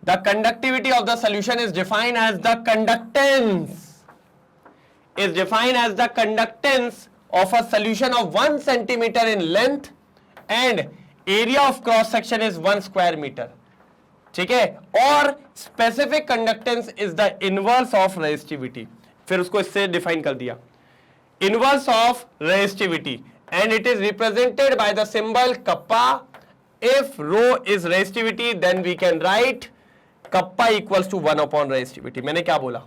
the conductivity of the solution is defined as the conductance of a solution of 1 centimeter in length and area of cross section is 1 square meter। ठीक है, और specific conductance is the inverse of resistivity। फिर उसको इससे define कर दिया, inverse of resistivity, and it is represented by the symbol kappa। if rho is resistivity then we can write kappa equals to 1 resistivity. मैंने क्या बोला?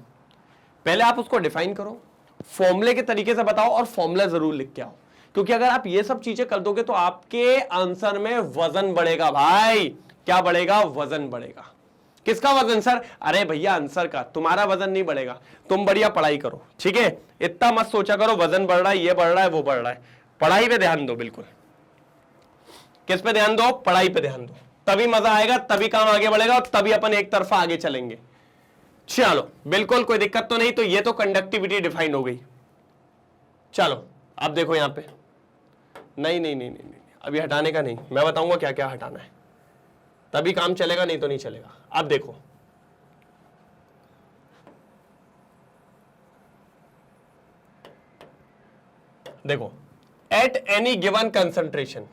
पहले आप उसको डिफाइन करो, फॉर्मूले के तरीके से बताओ और फॉर्मूला जरूर लिख के आओ, क्योंकि अगर आप ये सब चीजें कर दोगे तो आपके आंसर में वजन बढ़ेगा भाई। क्या बढ़ेगा? वजन बढ़ेगा। किसका वजन सर? अरे भैया आंसर का, तुम्हारा वजन नहीं बढ़ेगा। तुम बढ़िया पढ़ाई करो, ठीक है? इतना मत सोचा करो वजन बढ़ रहा है, ये बढ़ रहा है, वो बढ़ रहा है। पढ़ाई पे ध्यान दो बिल्कुल। किस पे ध्यान दो? पढ़ाई पे ध्यान दो, तभी मजा आएगा, तभी काम आगे बढ़ेगा और तभी अपन एक तरफा आगे चलेंगे। चलो बिल्कुल कोई दिक्कत तो नहीं। तो ये तो कंडक्टिविटी डिफाइन हो गई। चलो अब देखो यहां पे, नहीं नहीं नहीं नहीं नहीं, अभी हटाने का नहीं, मैं बताऊंगा क्या क्या हटाना है, तभी काम चलेगा, नहीं तो नहीं चलेगा। अब देखो देखो, at any given concentration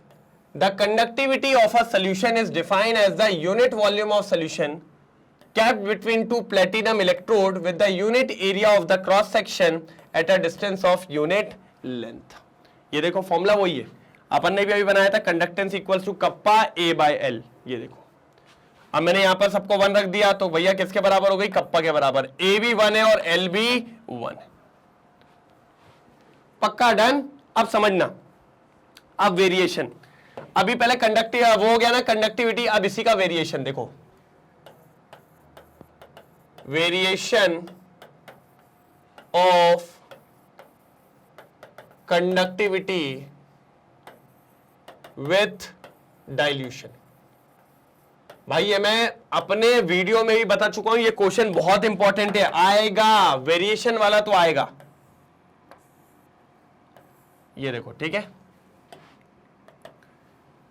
the conductivity of a solution is defined as the unit volume of solution kept between two platinum electrode with the unit area of the cross section at a distance of unit length। ये देखो formula वही है, अपन ने भी अभी बनाया था, conductance equals to kappa A by L। ये देखो अब मैंने यहां पर सबको 1 रख दिया, तो भैया किसके बराबर हो गई? कप्पा के बराबर। A भी 1 है और L भी 1 है। पक्का डन। अब समझना, अब वेरिएशन, अभी पहले कंडक्टिव वो हो गया ना कंडक्टिविटी, अब इसी का वेरिएशन देखो। Variation of conductivity with dilution. भाई ये मैं अपने वीडियो में भी बता चुका हूं, ये क्वेश्चन बहुत इंपॉर्टेंट है, आएगा वेरिएशन वाला तो आएगा। ये देखो ठीक है,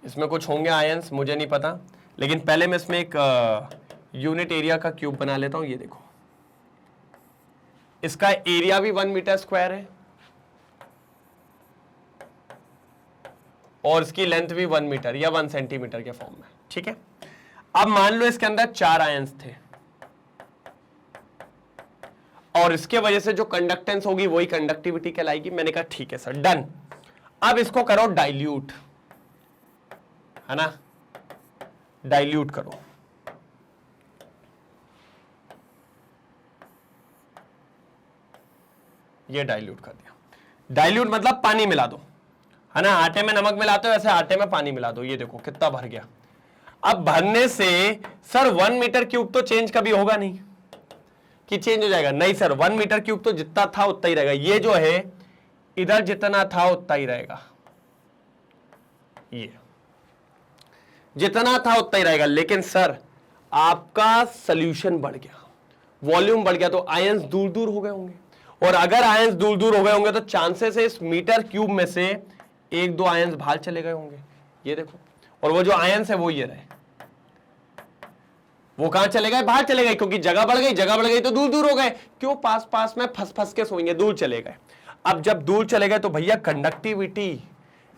इसमें कुछ होंगे आयंस, मुझे नहीं पता, लेकिन पहले मैं इसमें एक यूनिट एरिया का क्यूब बना लेता हूं। ये देखो इसका एरिया भी 1 मीटर स्क्वायर है और इसकी लेंथ भी 1 मीटर या 1 सेंटीमीटर के फॉर्म में, ठीक है? अब मान लो इसके अंदर 4 आयंस थे और इसके वजह से जो कंडक्टेंस होगी वही कंडक्टिविटी कहलाएगी। मैंने कहा ठीक है सर, डन। अब इसको करो डाइल्यूट, है ना? डाइल्यूट करो। ये डाइल्यूट कर दिया। डाइल्यूट मतलब पानी मिला दो, है ना? आटे में नमक मिलाते हो, ऐसे आटे में पानी मिला दो। ये देखो कितना भर गया। अब भरने से सर 1 मीटर क्यूब तो चेंज कभी होगा नहीं कि चेंज हो जाएगा, नहीं सर, 1 मीटर क्यूब तो जितना था उतना ही रहेगा। ये जो है इधर जितना था उतना ही रहेगा, ये जितना था उतना ही रहेगा। लेकिन सर आपका सॉल्यूशन बढ़ गया, वॉल्यूम बढ़ गया, तो आयंस दूर दूर हो गए होंगे, और अगर आयंस दूर दूर हो गए होंगे तो चांसेस है इस मीटर क्यूब में से 1-2 आयंस बाहर चले गए होंगे। ये देखो, और वो जो आयंस है वो ये रहे, वो कहां चले गए? बाहर चले गए, क्योंकि जगह बढ़ गई, जगह बढ़ गई तो दूर दूर हो गए। क्यों? पास पास में फंस फंस के सोएंगे, दूर चले गए। अब जब दूर चले गए तो भैया कंडक्टिविटी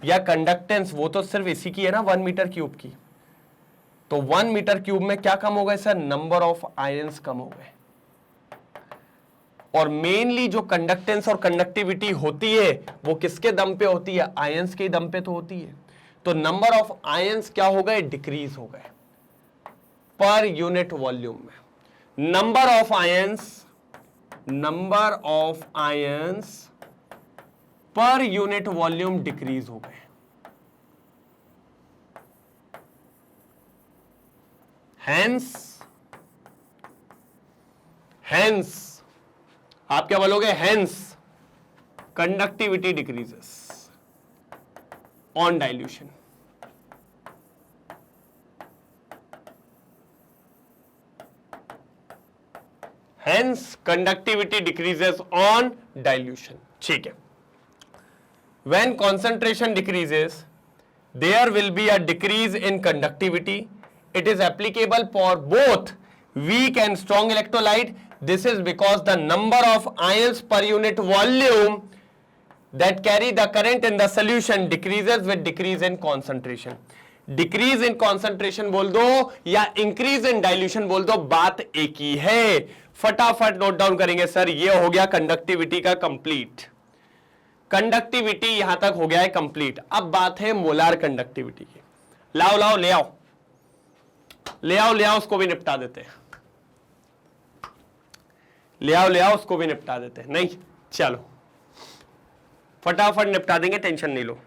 या कंडक्टेंस वो तो सिर्फ इसी की है ना, 1 मीटर क्यूब की। तो 1 मीटर क्यूब में क्या कम हो गए सर? नंबर ऑफ आयंस कम हो गए। और मेनली जो कंडक्टेंस और कंडक्टिविटी होती है वो किसके दम पे होती है? आयंस के दम पे तो होती है। तो नंबर ऑफ आयंस क्या हो गए? डिक्रीज हो गए पर यूनिट वॉल्यूम में। Number of ions per unit volume decrease हो गए। हेंस आप क्या बोलोगे? Hence conductivity decreases on dilution. Hence conductivity decreases on dilution, ठीक है? When concentration decreases, there will be a decrease in conductivity. It is applicable for both weak and strong electrolyte. This is because the number of ions per unit volume that carry the current in the solution decreases with decrease in concentration. Decrease in concentration बोल दो या increase in dilution बोल दो, बात एक ही है। फटाफट note down करेंगे सर। ये हो गया कंडक्टिविटी का कंप्लीट। कंडक्टिविटी यहां तक हो गया है कंप्लीट। अब बात है मोलार कंडक्टिविटी की। लाओ लाओ ले आओ, ले आओ ले आओ, उसको भी निपटा देते हैं। ले आओ ले आओ, उसको भी निपटा देते हैं। नहीं चलो फटाफट निपटा देंगे, टेंशन नहीं लो,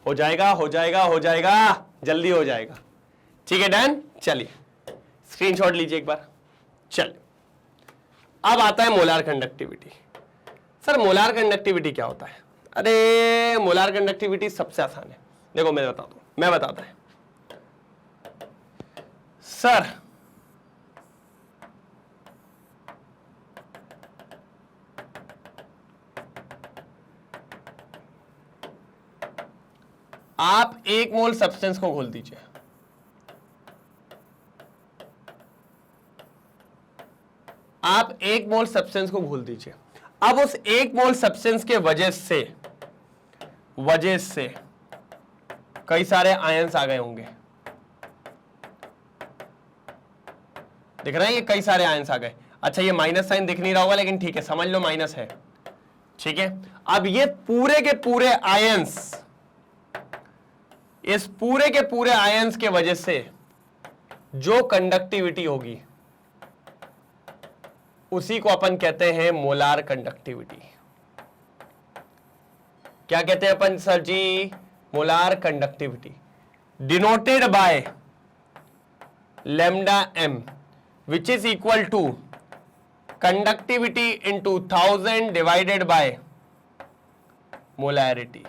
हो जाएगा हो जाएगा हो जाएगा, जल्दी हो जाएगा। ठीक है, डन। चलिए स्क्रीनशॉट लीजिए एक बार। चल अब आता है molar conductivity. Sir molar conductivity क्या होता है? अरे मोलार कंडक्टिविटी सबसे आसान है, देखो मैं बताता हूं, मैं बताता है सर। आप 1 मोल सब्सटेंस को घोल दीजिए, आप 1 मोल सब्सटेंस को घोल दीजिए। अब उस 1 मोल सब्सटेंस के वजह से कई सारे आयंस आ गए होंगे, दिख रहा है ये कई सारे आयंस आ गए। अच्छा ये माइनस साइन दिख नहीं रहा होगा, लेकिन ठीक है समझ लो माइनस है। ठीक है, अब ये पूरे के पूरे आयंस, इस पूरे के पूरे आयंस के वजह से जो कंडक्टिविटी होगी उसी को अपन कहते हैं मोलार कंडक्टिविटी। क्या कहते हैं अपन sir ji? Molar conductivity, denoted by lambda M which is equal to conductivity into 1000 divided by molarity.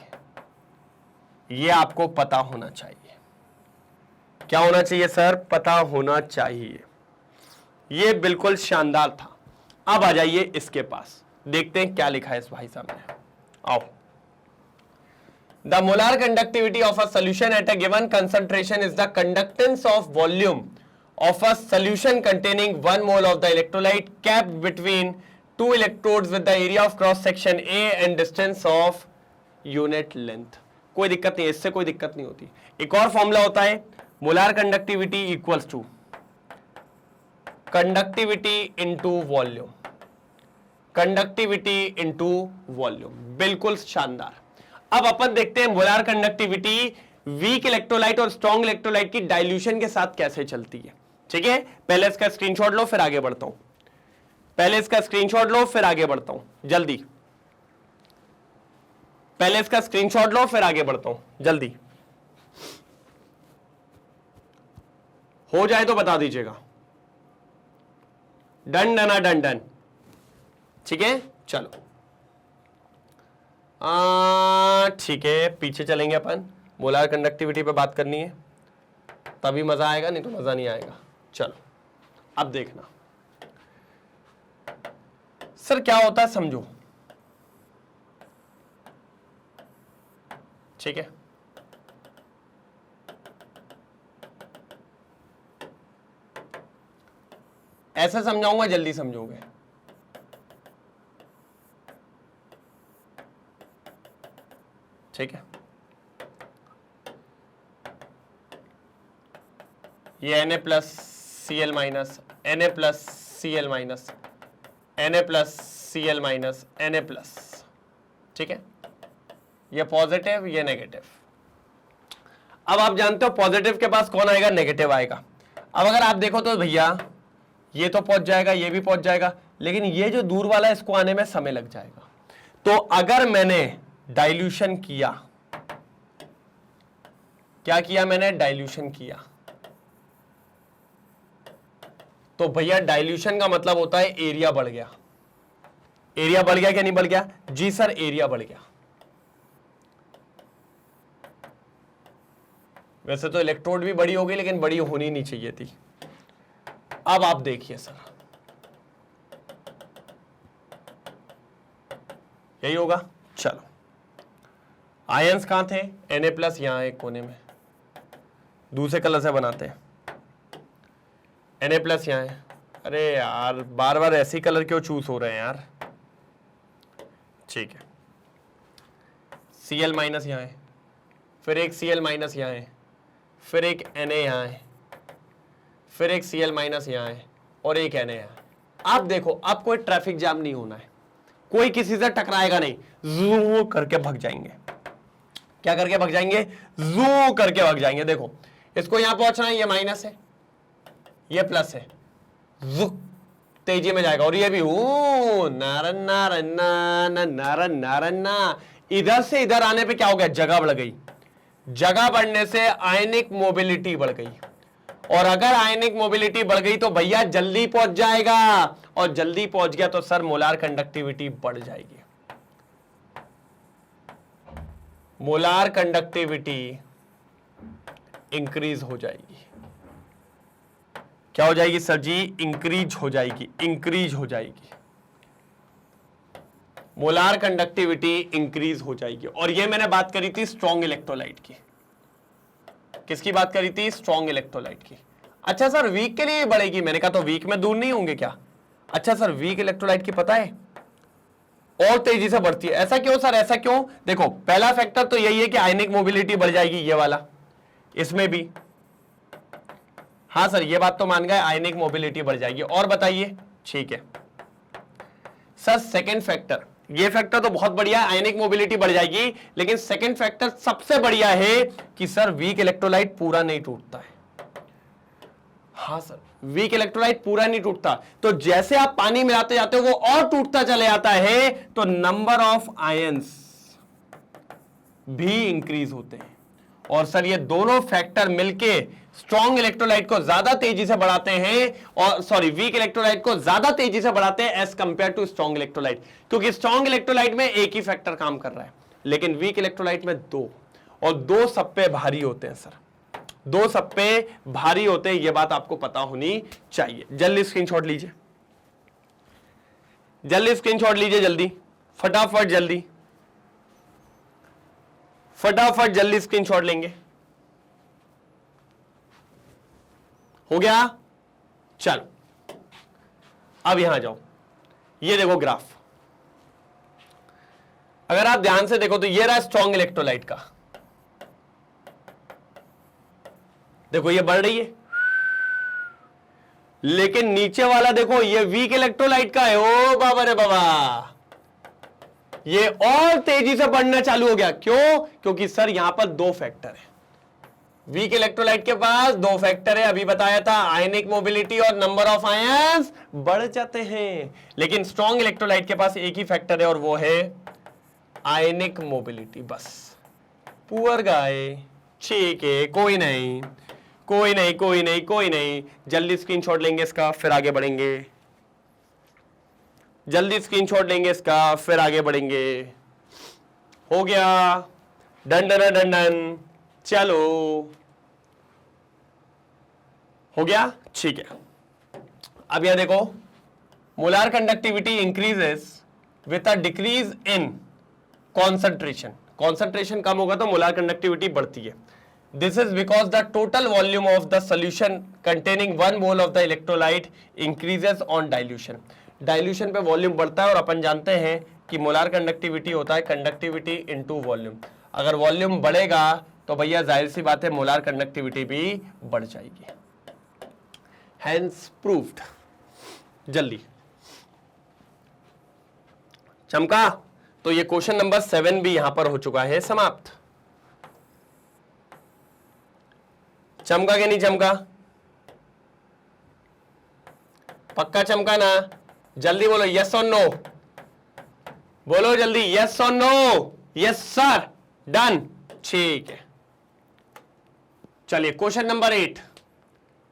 ये आपको पता होना चाहिए। क्या होना चाहिए सर? पता होना चाहिए। ये बिल्कुल शानदार था। अब आ जाइए इसके पास, देखते हैं क्या लिखा है इस भाई साहब ने। आओ। The molar conductivity of a solution at a given concentration is the conductance of volume of a solution containing 1 mole of the electrolyte kept between 2 electrodes with the area of cross section A and distance of unit length। कोई दिक्कत नहीं, इससे कोई दिक्कत नहीं होती। एक और फॉर्मूला होता है, molar conductivity equals to conductivity into volume, conductivity into volume. बिल्कुल शानदार। अब अपन देखते हैं मोलार कंडक्टिविटी वीक इलेक्ट्रोलाइट और स्ट्रॉन्ग इलेक्ट्रोलाइट की डाइल्यूशन के साथ कैसे चलती है। ठीक है, पहले इसका स्क्रीनशॉट लो फिर आगे बढ़ता हूं, पहले इसका स्क्रीनशॉट लो फिर आगे बढ़ता हूं जल्दी, पहले इसका स्क्रीनशॉट लो फिर आगे बढ़ता हूं जल्दी। हो जाए तो बता दीजिएगा। डन डना डन डन। ठीक है चलो, ठीक है पीछे चलेंगे अपन। मोलार कंडक्टिविटी पे बात करनी है तभी मजा आएगा, नहीं तो मजा नहीं आएगा। चलो अब देखना सर क्या होता है, समझो। ठीक है, ऐसे समझाऊंगा जल्दी समझोगे। ठीक है, ये Na plus Cl minus, Na plus Cl minus, Na plus Cl minus, Na plus. ठीक है, ये पॉजिटिव ये नेगेटिव। अब आप जानते हो पॉजिटिव के पास कौन आएगा? नेगेटिव आएगा। अब अगर आप देखो तो भैया ये तो पहुंच जाएगा, ये भी पहुंच जाएगा, लेकिन ये जो दूर वाला है इसको आने में समय लग जाएगा। तो अगर मैंने डाइल्यूशन किया, क्या किया मैंने? डाइल्यूशन किया, तो भैया डाइल्यूशन का मतलब होता है एरिया बढ़ गया। एरिया बढ़ गया क्या नहीं बढ़ गया? जी सर एरिया बढ़ गया। वैसे तो इलेक्ट्रोड भी बड़ी हो गई, लेकिन बड़ी होनी नहीं चाहिए थी। अब आप देखिए सर, यही होगा। चलो आयंस कहां थे? Na प्लस यहां एक कोने में, दूसरे कलर से बनाते हैं। Na प्लस यहाँ है। अरे यार बार बार ऐसे ही कलर क्यों चूज हो रहे हैं यार। ठीक है, Cl माइनस यहाँ है, फिर एक Cl माइनस यहाँ है, फिर एक Na यहाँ है, फिर एक Cl माइनस यहाँ है और एक Na यहाँ है। आप देखो अब कोई ट्रैफिक जाम नहीं होना है, कोई किसी से टकराएगा नहीं, जू करके भाग जाएंगे। क्या करके भाग जाएंगे? जू करके भाग जाएंगे। देखो इसको यहां पहुंचना है, ये माइनस है ये प्लस है, तेजी में जाएगा, और ये भी नारन नारन नारन नारन, इधर से इधर आने पे क्या हो गया, जगह बढ़ गई। जगह बढ़ने से आयनिक मोबिलिटी बढ़ गई, और अगर आयनिक मोबिलिटी बढ़ गई तो भैया जल्दी पहुंच जाएगा, और जल्दी पहुंच गया तो सर मोलार कंडक्टिविटी बढ़ जाएगी। मोलार कंडक्टिविटी इंक्रीज हो जाएगी। क्या हो जाएगी सर जी, इंक्रीज हो जाएगी, इंक्रीज हो जाएगी। मोलार कंडक्टिविटी इंक्रीज हो जाएगी। और ये मैंने बात करी थी स्ट्रॉन्ग इलेक्ट्रोलाइट की। किसकी बात करी थी, स्ट्रॉन्ग इलेक्ट्रोलाइट की। अच्छा सर वीक के लिए बढ़ेगी, मैंने कहा तो वीक में दूर नहीं होंगे क्या। अच्छा सर वीक इलेक्ट्रोलाइट की पता है और तेजी से बढ़ती है, ऐसा क्यों सर, ऐसा क्यों। देखो पहला फैक्टर तो यही है कि आयनिक मोबिलिटी बढ़ जाएगी, ये वाला, इसमें भी हाँ सर ये बात तो मान गए, आयनिक मोबिलिटी बढ़ जाएगी। और बताइए, ठीक है सर सेकंड फैक्टर, ये फैक्टर तो बहुत बढ़िया है, आयनिक मोबिलिटी बढ़ जाएगी, लेकिन सेकंड फैक्टर सबसे बढ़िया है कि सर वीक इलेक्ट्रोलाइट पूरा नहीं टूटता है। हाँ सर वीक इलेक्ट्रोलाइट पूरा नहीं टूटता, तो जैसे आप पानी मिलाते जाते हो वो और टूटता चले जाता है, तो नंबर ऑफ आयंस भी इंक्रीज होते हैं। और सर ये दोनों फैक्टर मिलके स्ट्रॉन्ग इलेक्ट्रोलाइट को ज्यादा तेजी से बढ़ाते हैं, और सॉरी वीक इलेक्ट्रोलाइट को ज्यादा तेजी से बढ़ाते हैं as compare to strong electrolyte, क्योंकि स्ट्रॉन्ग इलेक्ट्रोलाइट में एक ही फैक्टर काम कर रहा है, लेकिन वीक इलेक्ट्रोलाइट में दो, और दो सब पे भारी होते हैं सर, दो सब पे भारी होते हैं, ये बात आपको पता होनी चाहिए। जल्दी स्क्रीनशॉट लीजिए, जल्दी स्क्रीनशॉट लीजिए, जल्दी फटाफट, जल्दी फटाफट जल्दी स्क्रीनशॉट लेंगे। हो गया, चलो अब यहां जाओ, ये देखो ग्राफ, अगर आप ध्यान से देखो तो ये रहा स्ट्रॉन्ग इलेक्ट्रोलाइट का, देखो ये बढ़ रही है, लेकिन नीचे वाला देखो ये वीक इलेक्ट्रोलाइट का है। ओ बाबा रे बाबा, ये और तेजी से बढ़ना चालू हो गया, क्यों, क्योंकि सर यहां पर दो फैक्टर है, वीक इलेक्ट्रोलाइट के पास दो फैक्टर है, अभी बताया था आयनिक मोबिलिटी और नंबर ऑफ आयंस बढ़ जाते हैं, लेकिन स्ट्रॉन्ग इलेक्ट्रोलाइट के पास एक ही फैक्टर है और वो है आयनिक मोबिलिटी। बस पुअर गाय, ठीक है, कोई नहीं कोई नहीं कोई नहीं कोई नहीं, जल्दी स्क्रीनशॉट लेंगे इसका फिर आगे बढ़ेंगे, जल्दी स्क्रीनशॉट लेंगे इसका फिर आगे बढ़ेंगे। हो गया, डन डन डन डन, चलो हो गया, ठीक है। अब यह देखो, molar conductivity increases with a decrease in concentration, concentration कम होगा तो मोलार कंडक्टिविटी बढ़ती है। This is because the total volume of the solution containing 1 mole of the electrolyte increases on dilution. Dilution पे वॉल्यूम बढ़ता है, और अपन जानते हैं कि मोलार कंडक्टिविटी होता है कंडक्टिविटी इनटू वॉल्यूम। अगर वॉल्यूम बढ़ेगा तो भैया जाहिर सी बात है मोलार कंडक्टिविटी भी बढ़ जाएगी। Hence proved. जल्दी चमका, तो ये क्वेश्चन नंबर 7 भी यहां पर हो चुका है समाप्त। चमका कि नहीं चमका, पक्का चमका ना, जल्दी बोलो यस और नो, बोलो जल्दी यस और नो, यस सर, डन, ठीक है। चलिए क्वेश्चन नंबर 8,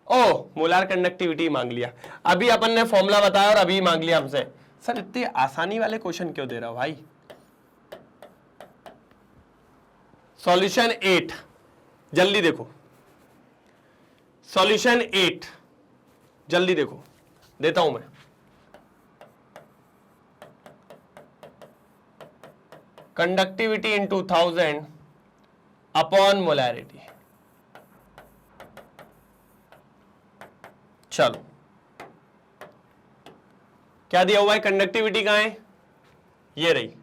ओ मोलार कंडक्टिविटी मांग लिया, अभी अपन ने फॉर्मूला बताया और अभी मांग लिया हमसे। सर इतनी आसानी वाले क्वेश्चन क्यों दे रहा हो भाई। सॉल्यूशन 8 जल्दी देखो, सॉल्यूशन 8 जल्दी देखो, देता हूं मैं। Conductivity into 1000 upon molarity. चलो क्या दिया हुआ है, कंडक्टिविटी कहां है, ये रही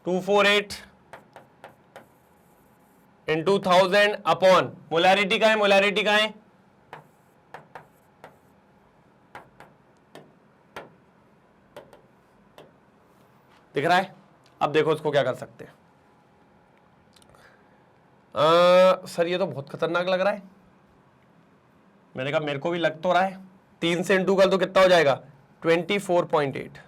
248 इंटू 1000 अपॉन मोलैरिटी कहां है, मोलैरिटी कहां है, दिख रहा है। अब देखो इसको क्या कर सकते हैं। सर ये तो बहुत खतरनाक लग रहा है, मैंने कहा मेरे को भी लग तो रहा है, 3 से इंटू कर तो कितना हो जाएगा 24.8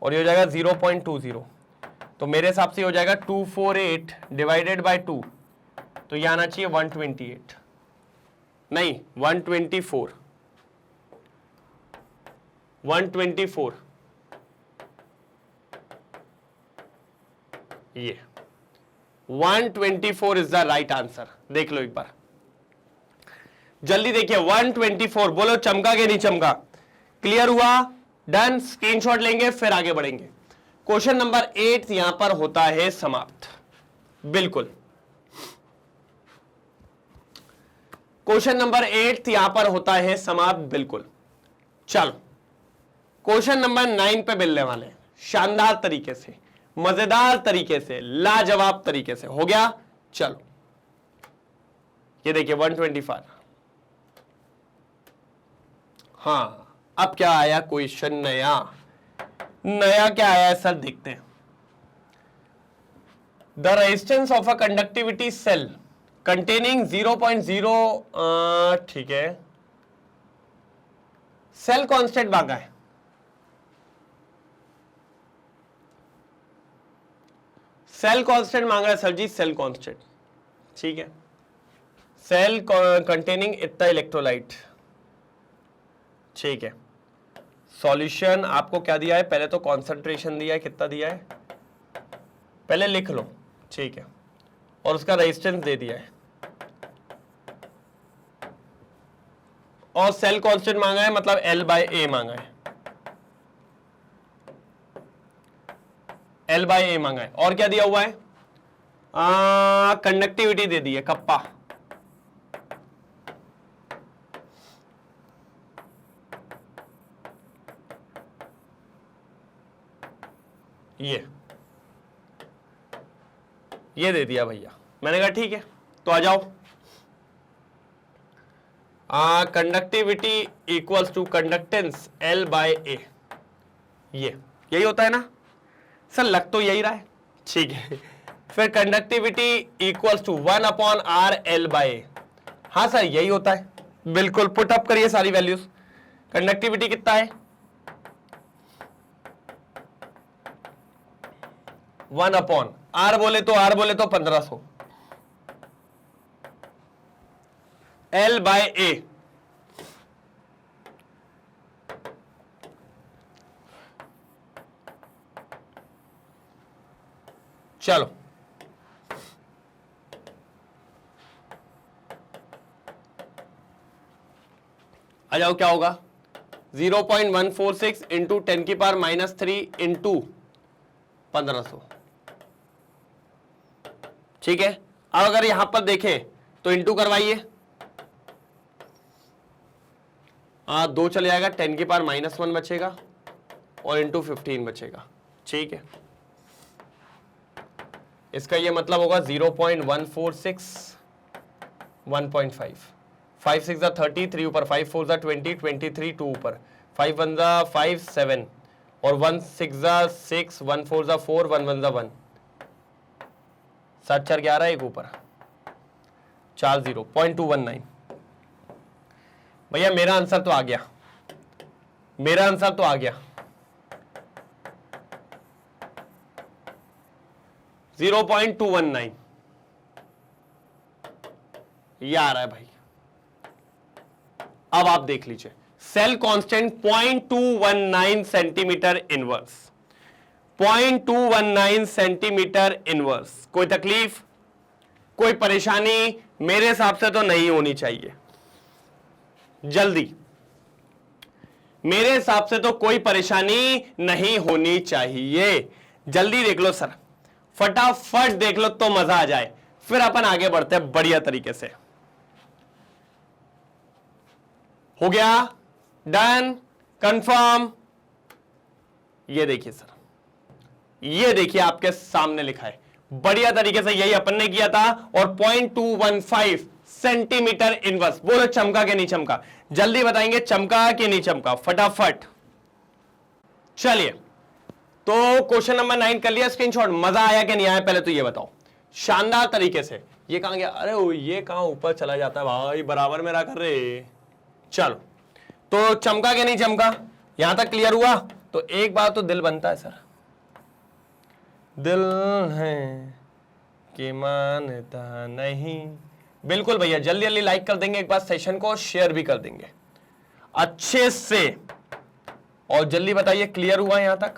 और ये हो जाएगा 0.20, तो मेरे हिसाब से हो जाएगा 248 डिवाइडेड बाय 2, तो ये आना चाहिए 128, नहीं 124, 124, ये 124 इज द राइट आंसर। देख लो एक बार जल्दी, देखिए 124, बोलो चमका के नहीं चमका, क्लियर हुआ, डन, स्क्रीनशॉट लेंगे फिर आगे बढ़ेंगे। क्वेश्चन नंबर 8 यहां पर होता है समाप्त, बिल्कुल। क्वेश्चन नंबर 8 यहां पर होता है समाप्त, बिल्कुल। चलो क्वेश्चन नंबर 9 पे मिलने वाले हैं, शानदार तरीके से, मजेदार तरीके से, लाजवाब तरीके से, हो गया। चलो ये देखिए 125, हाँ अब क्या आया क्वेश्चन नया, नया क्या आया है सर, देखते हैं। The resistance of a conductivity cell containing 0.0, ठीक है, सेल कांस्टेंट मांगा है, सेल कांस्टेंट मांगा है सर जी, सेल कांस्टेंट, ठीक है, सेल कंटेनिंग इतना इलेक्ट्रोलाइट, ठीक है। सॉल्यूशन आपको क्या दिया है, पहले तो कॉन्सेंट्रेशन दिया है, कितना दिया है पहले लिख लो, ठीक है, और उसका रेजिस्टेंस दे दिया है, और सेल कांस्टेंट मांगा है, मतलब L/A मांगा है, L/A मांगा है, और क्या दिया हुआ है, कंडक्टिविटी दे दी है, कप्पा, ये दे दिया भैया। मैंने कहा ठीक है, तो आ जाओ, conductivity equals to conductance L/A, यही होता है ना सर, लग तो यही रहा है, ठीक है। फिर conductivity equals to 1/R L/A, हाँ सर यही होता है, बिल्कुल, पुट अप करिए सारी वैल्यूज। कंडक्टिविटी कितना है 1/R बोले तो 1500 L/A, चलो आ जाओ, क्या होगा 0.146 इंटू 10⁻³ इंटू 1500, ठीक है। अब अगर यहां पर देखें तो इंटू करवाइए, 2 चले जाएगा, 10⁻⁻1 बचेगा और इंटू 15 बचेगा, ठीक है। इसका ये मतलब होगा 0.146 1.5, 5 6 30, 3 ऊपर 5 4 20, 23 2 ऊपर 5 1 5 7 और 1 6 6 1 4 4 1 1 1, 7 4 11, एक ऊपर 4 0.219। भैया मेरा आंसर तो आ गया, मेरा आंसर तो आ गया, 0.219 ये आ रहा है भाई। अब आप देख लीजिए, cell constant 0.219 centimetre inverse, 0.219 centimetre inverse. कोई तकलीफ, कोई परेशानी मेरे हिसाब से तो नहीं होनी चाहिए, जल्दी, मेरे हिसाब से तो कोई परेशानी नहीं होनी चाहिए, जल्दी देख लो सर, फटाफट देख लो तो मजा आ जाए, फिर अपन आगे बढ़ते हैं बढ़िया तरीके से। हो गया, डन, कंफर्म। ये देखिए सर, ये देखिए आपके सामने लिखा है, बढ़िया तरीके से यही अपन ने किया था, और 0.215 सेंटीमीटर इनवर्स। बोलो चमका कि नहीं चमका, जल्दी बताएंगे चमका कि नहीं चमका, फटाफट। चलिए, तो क्वेश्चन नंबर 9 कर लिया स्क्रीनशॉट, मजा आया कि नहीं आया पहले तो ये बताओ, शानदार तरीके से, ये कहां गया, अरे ये कहां ऊपर चला जाता है भाई, बराबर में रखा रे। चलो तो चमका के नहीं चमका, यहां तक क्लियर हुआ। तो एक बार तो दिल बनता है सर, दिल है कि मानता नहीं। बिल्कुल भैया, जल्दी जल्दी लाइक कर देंगे एक बार सेशन को, शेयर भी कर देंगे अच्छे से, और जल्दी बताइए क्लियर हुआ यहां तक?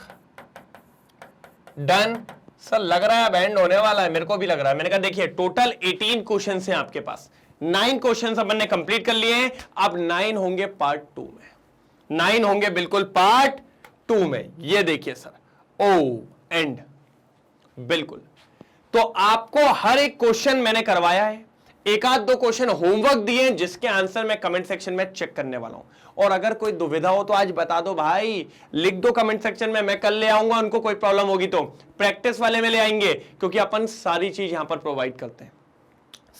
डन सर, लग रहा है अब एंड होने वाला है, मेरे को भी लग रहा है। मैंने कहा देखिए टोटल 18 क्वेश्चन हैं आपके पास, 9 क्वेश्चन अपन ने कंप्लीट कर लिए हैं, अब 9 होंगे पार्ट 2 में, 9 होंगे बिल्कुल पार्ट 2 में। ये देखिए सर, ओ एंड बिल्कुल। तो आपको हर एक क्वेश्चन मैंने करवाया है, एक आध दो क्वेश्चन होमवर्क दिए जिसके आंसर मैं कमेंट सेक्शन में चेक करने वाला हूं। और अगर कोई दुविधा हो तो आज बता दो भाई, लिख दो कमेंट सेक्शन में, मैं कल ले आऊंगा, उनको कोई प्रॉब्लम होगी तो प्रैक्टिस वाले में ले आएंगे, क्योंकि अपन सारी चीज यहां पर प्रोवाइड करते हैं,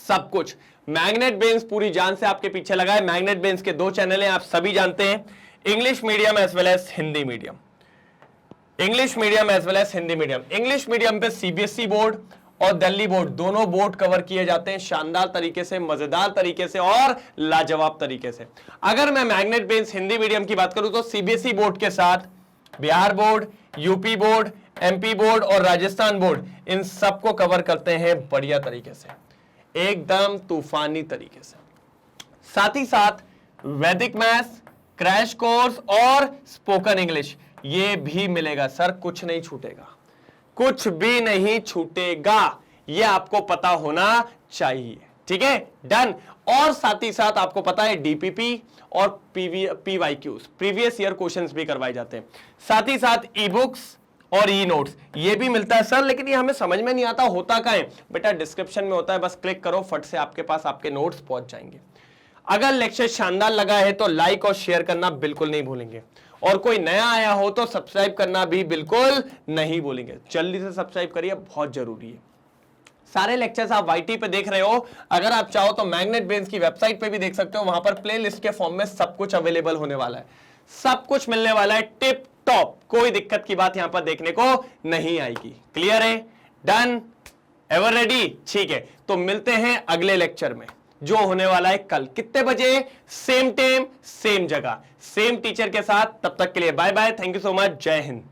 सब कुछ। मैग्नेट ब्रेन्स पूरी जान से आपके पीछे लगा है। मैग्नेट ब्रेन्स के 2 चैनल हैं, आप सभी जानते हैं, English medium as well as Hindi medium, English medium as well as Hindi medium. English medium पे सीबीएसई बोर्ड और दिल्ली बोर्ड, दोनों बोर्ड कवर किए जाते हैं शानदार तरीके से, मजेदार तरीके से और लाजवाब तरीके से। अगर मैं मैग्नेट ब्रेन्स हिंदी मीडियम की बात करूं तो सीबीएसई बोर्ड के साथ Bihar board, UP board, MP board और राजस्थान बोर्ड, इन सबको कवर करते हैं बढ़िया तरीके से, एकदम तूफानी तरीके से। साथ ही साथ वैदिक मैथ्स, क्रैश कोर्स और स्पोकन इंग्लिश, ये भी मिलेगा सर, कुछ नहीं छूटेगा, कुछ भी नहीं छूटेगा, ये आपको पता होना चाहिए, ठीक है? डन। और साथ ही साथ आपको पता है डीपीपी और पीवाईक्यूज, प्रीवियस ईयर क्वेश्चंस भी करवाए जाते हैं। साथ ही साथ ई बुक्स और ई नोट्स, ये भी मिलता है सर, लेकिन ये हमें समझ में नहीं आता होता क्या है। बेटा डिस्क्रिप्शन में होता है, बस क्लिक करो, फट से आपके पास आपके नोट्स पहुंच जाएंगे। अगर लेक्चर शानदार लगा है तो लाइक और शेयर करना बिल्कुल नहीं भूलेंगे, और कोई नया आया हो तो सब्सक्राइब करना भी बिल्कुल नहीं भूलेंगे। जल्दी से सब्सक्राइब करिए, बहुत जरूरी है। सारे लेक्चर्स आप वाईटी पे देख रहे हो, अगर आप चाहो तो मैग्नेट ब्रेन्स की वेबसाइट पे भी देख सकते हो, वहां पर प्लेलिस्ट के फॉर्म में सब कुछ अवेलेबल होने वाला है, सब कुछ मिलने वाला है टिप टॉप, कोई दिक्कत की बात यहां पर देखने को नहीं आएगी। क्लियर है? डन? Ever ready? ठीक है, तो मिलते हैं अगले लेक्चर में जो होने वाला है कल, कितने बजे? सेम टाइम सेम जगह सेम टीचर के साथ। तब तक के लिए bye bye, thank you so much, जय हिंद।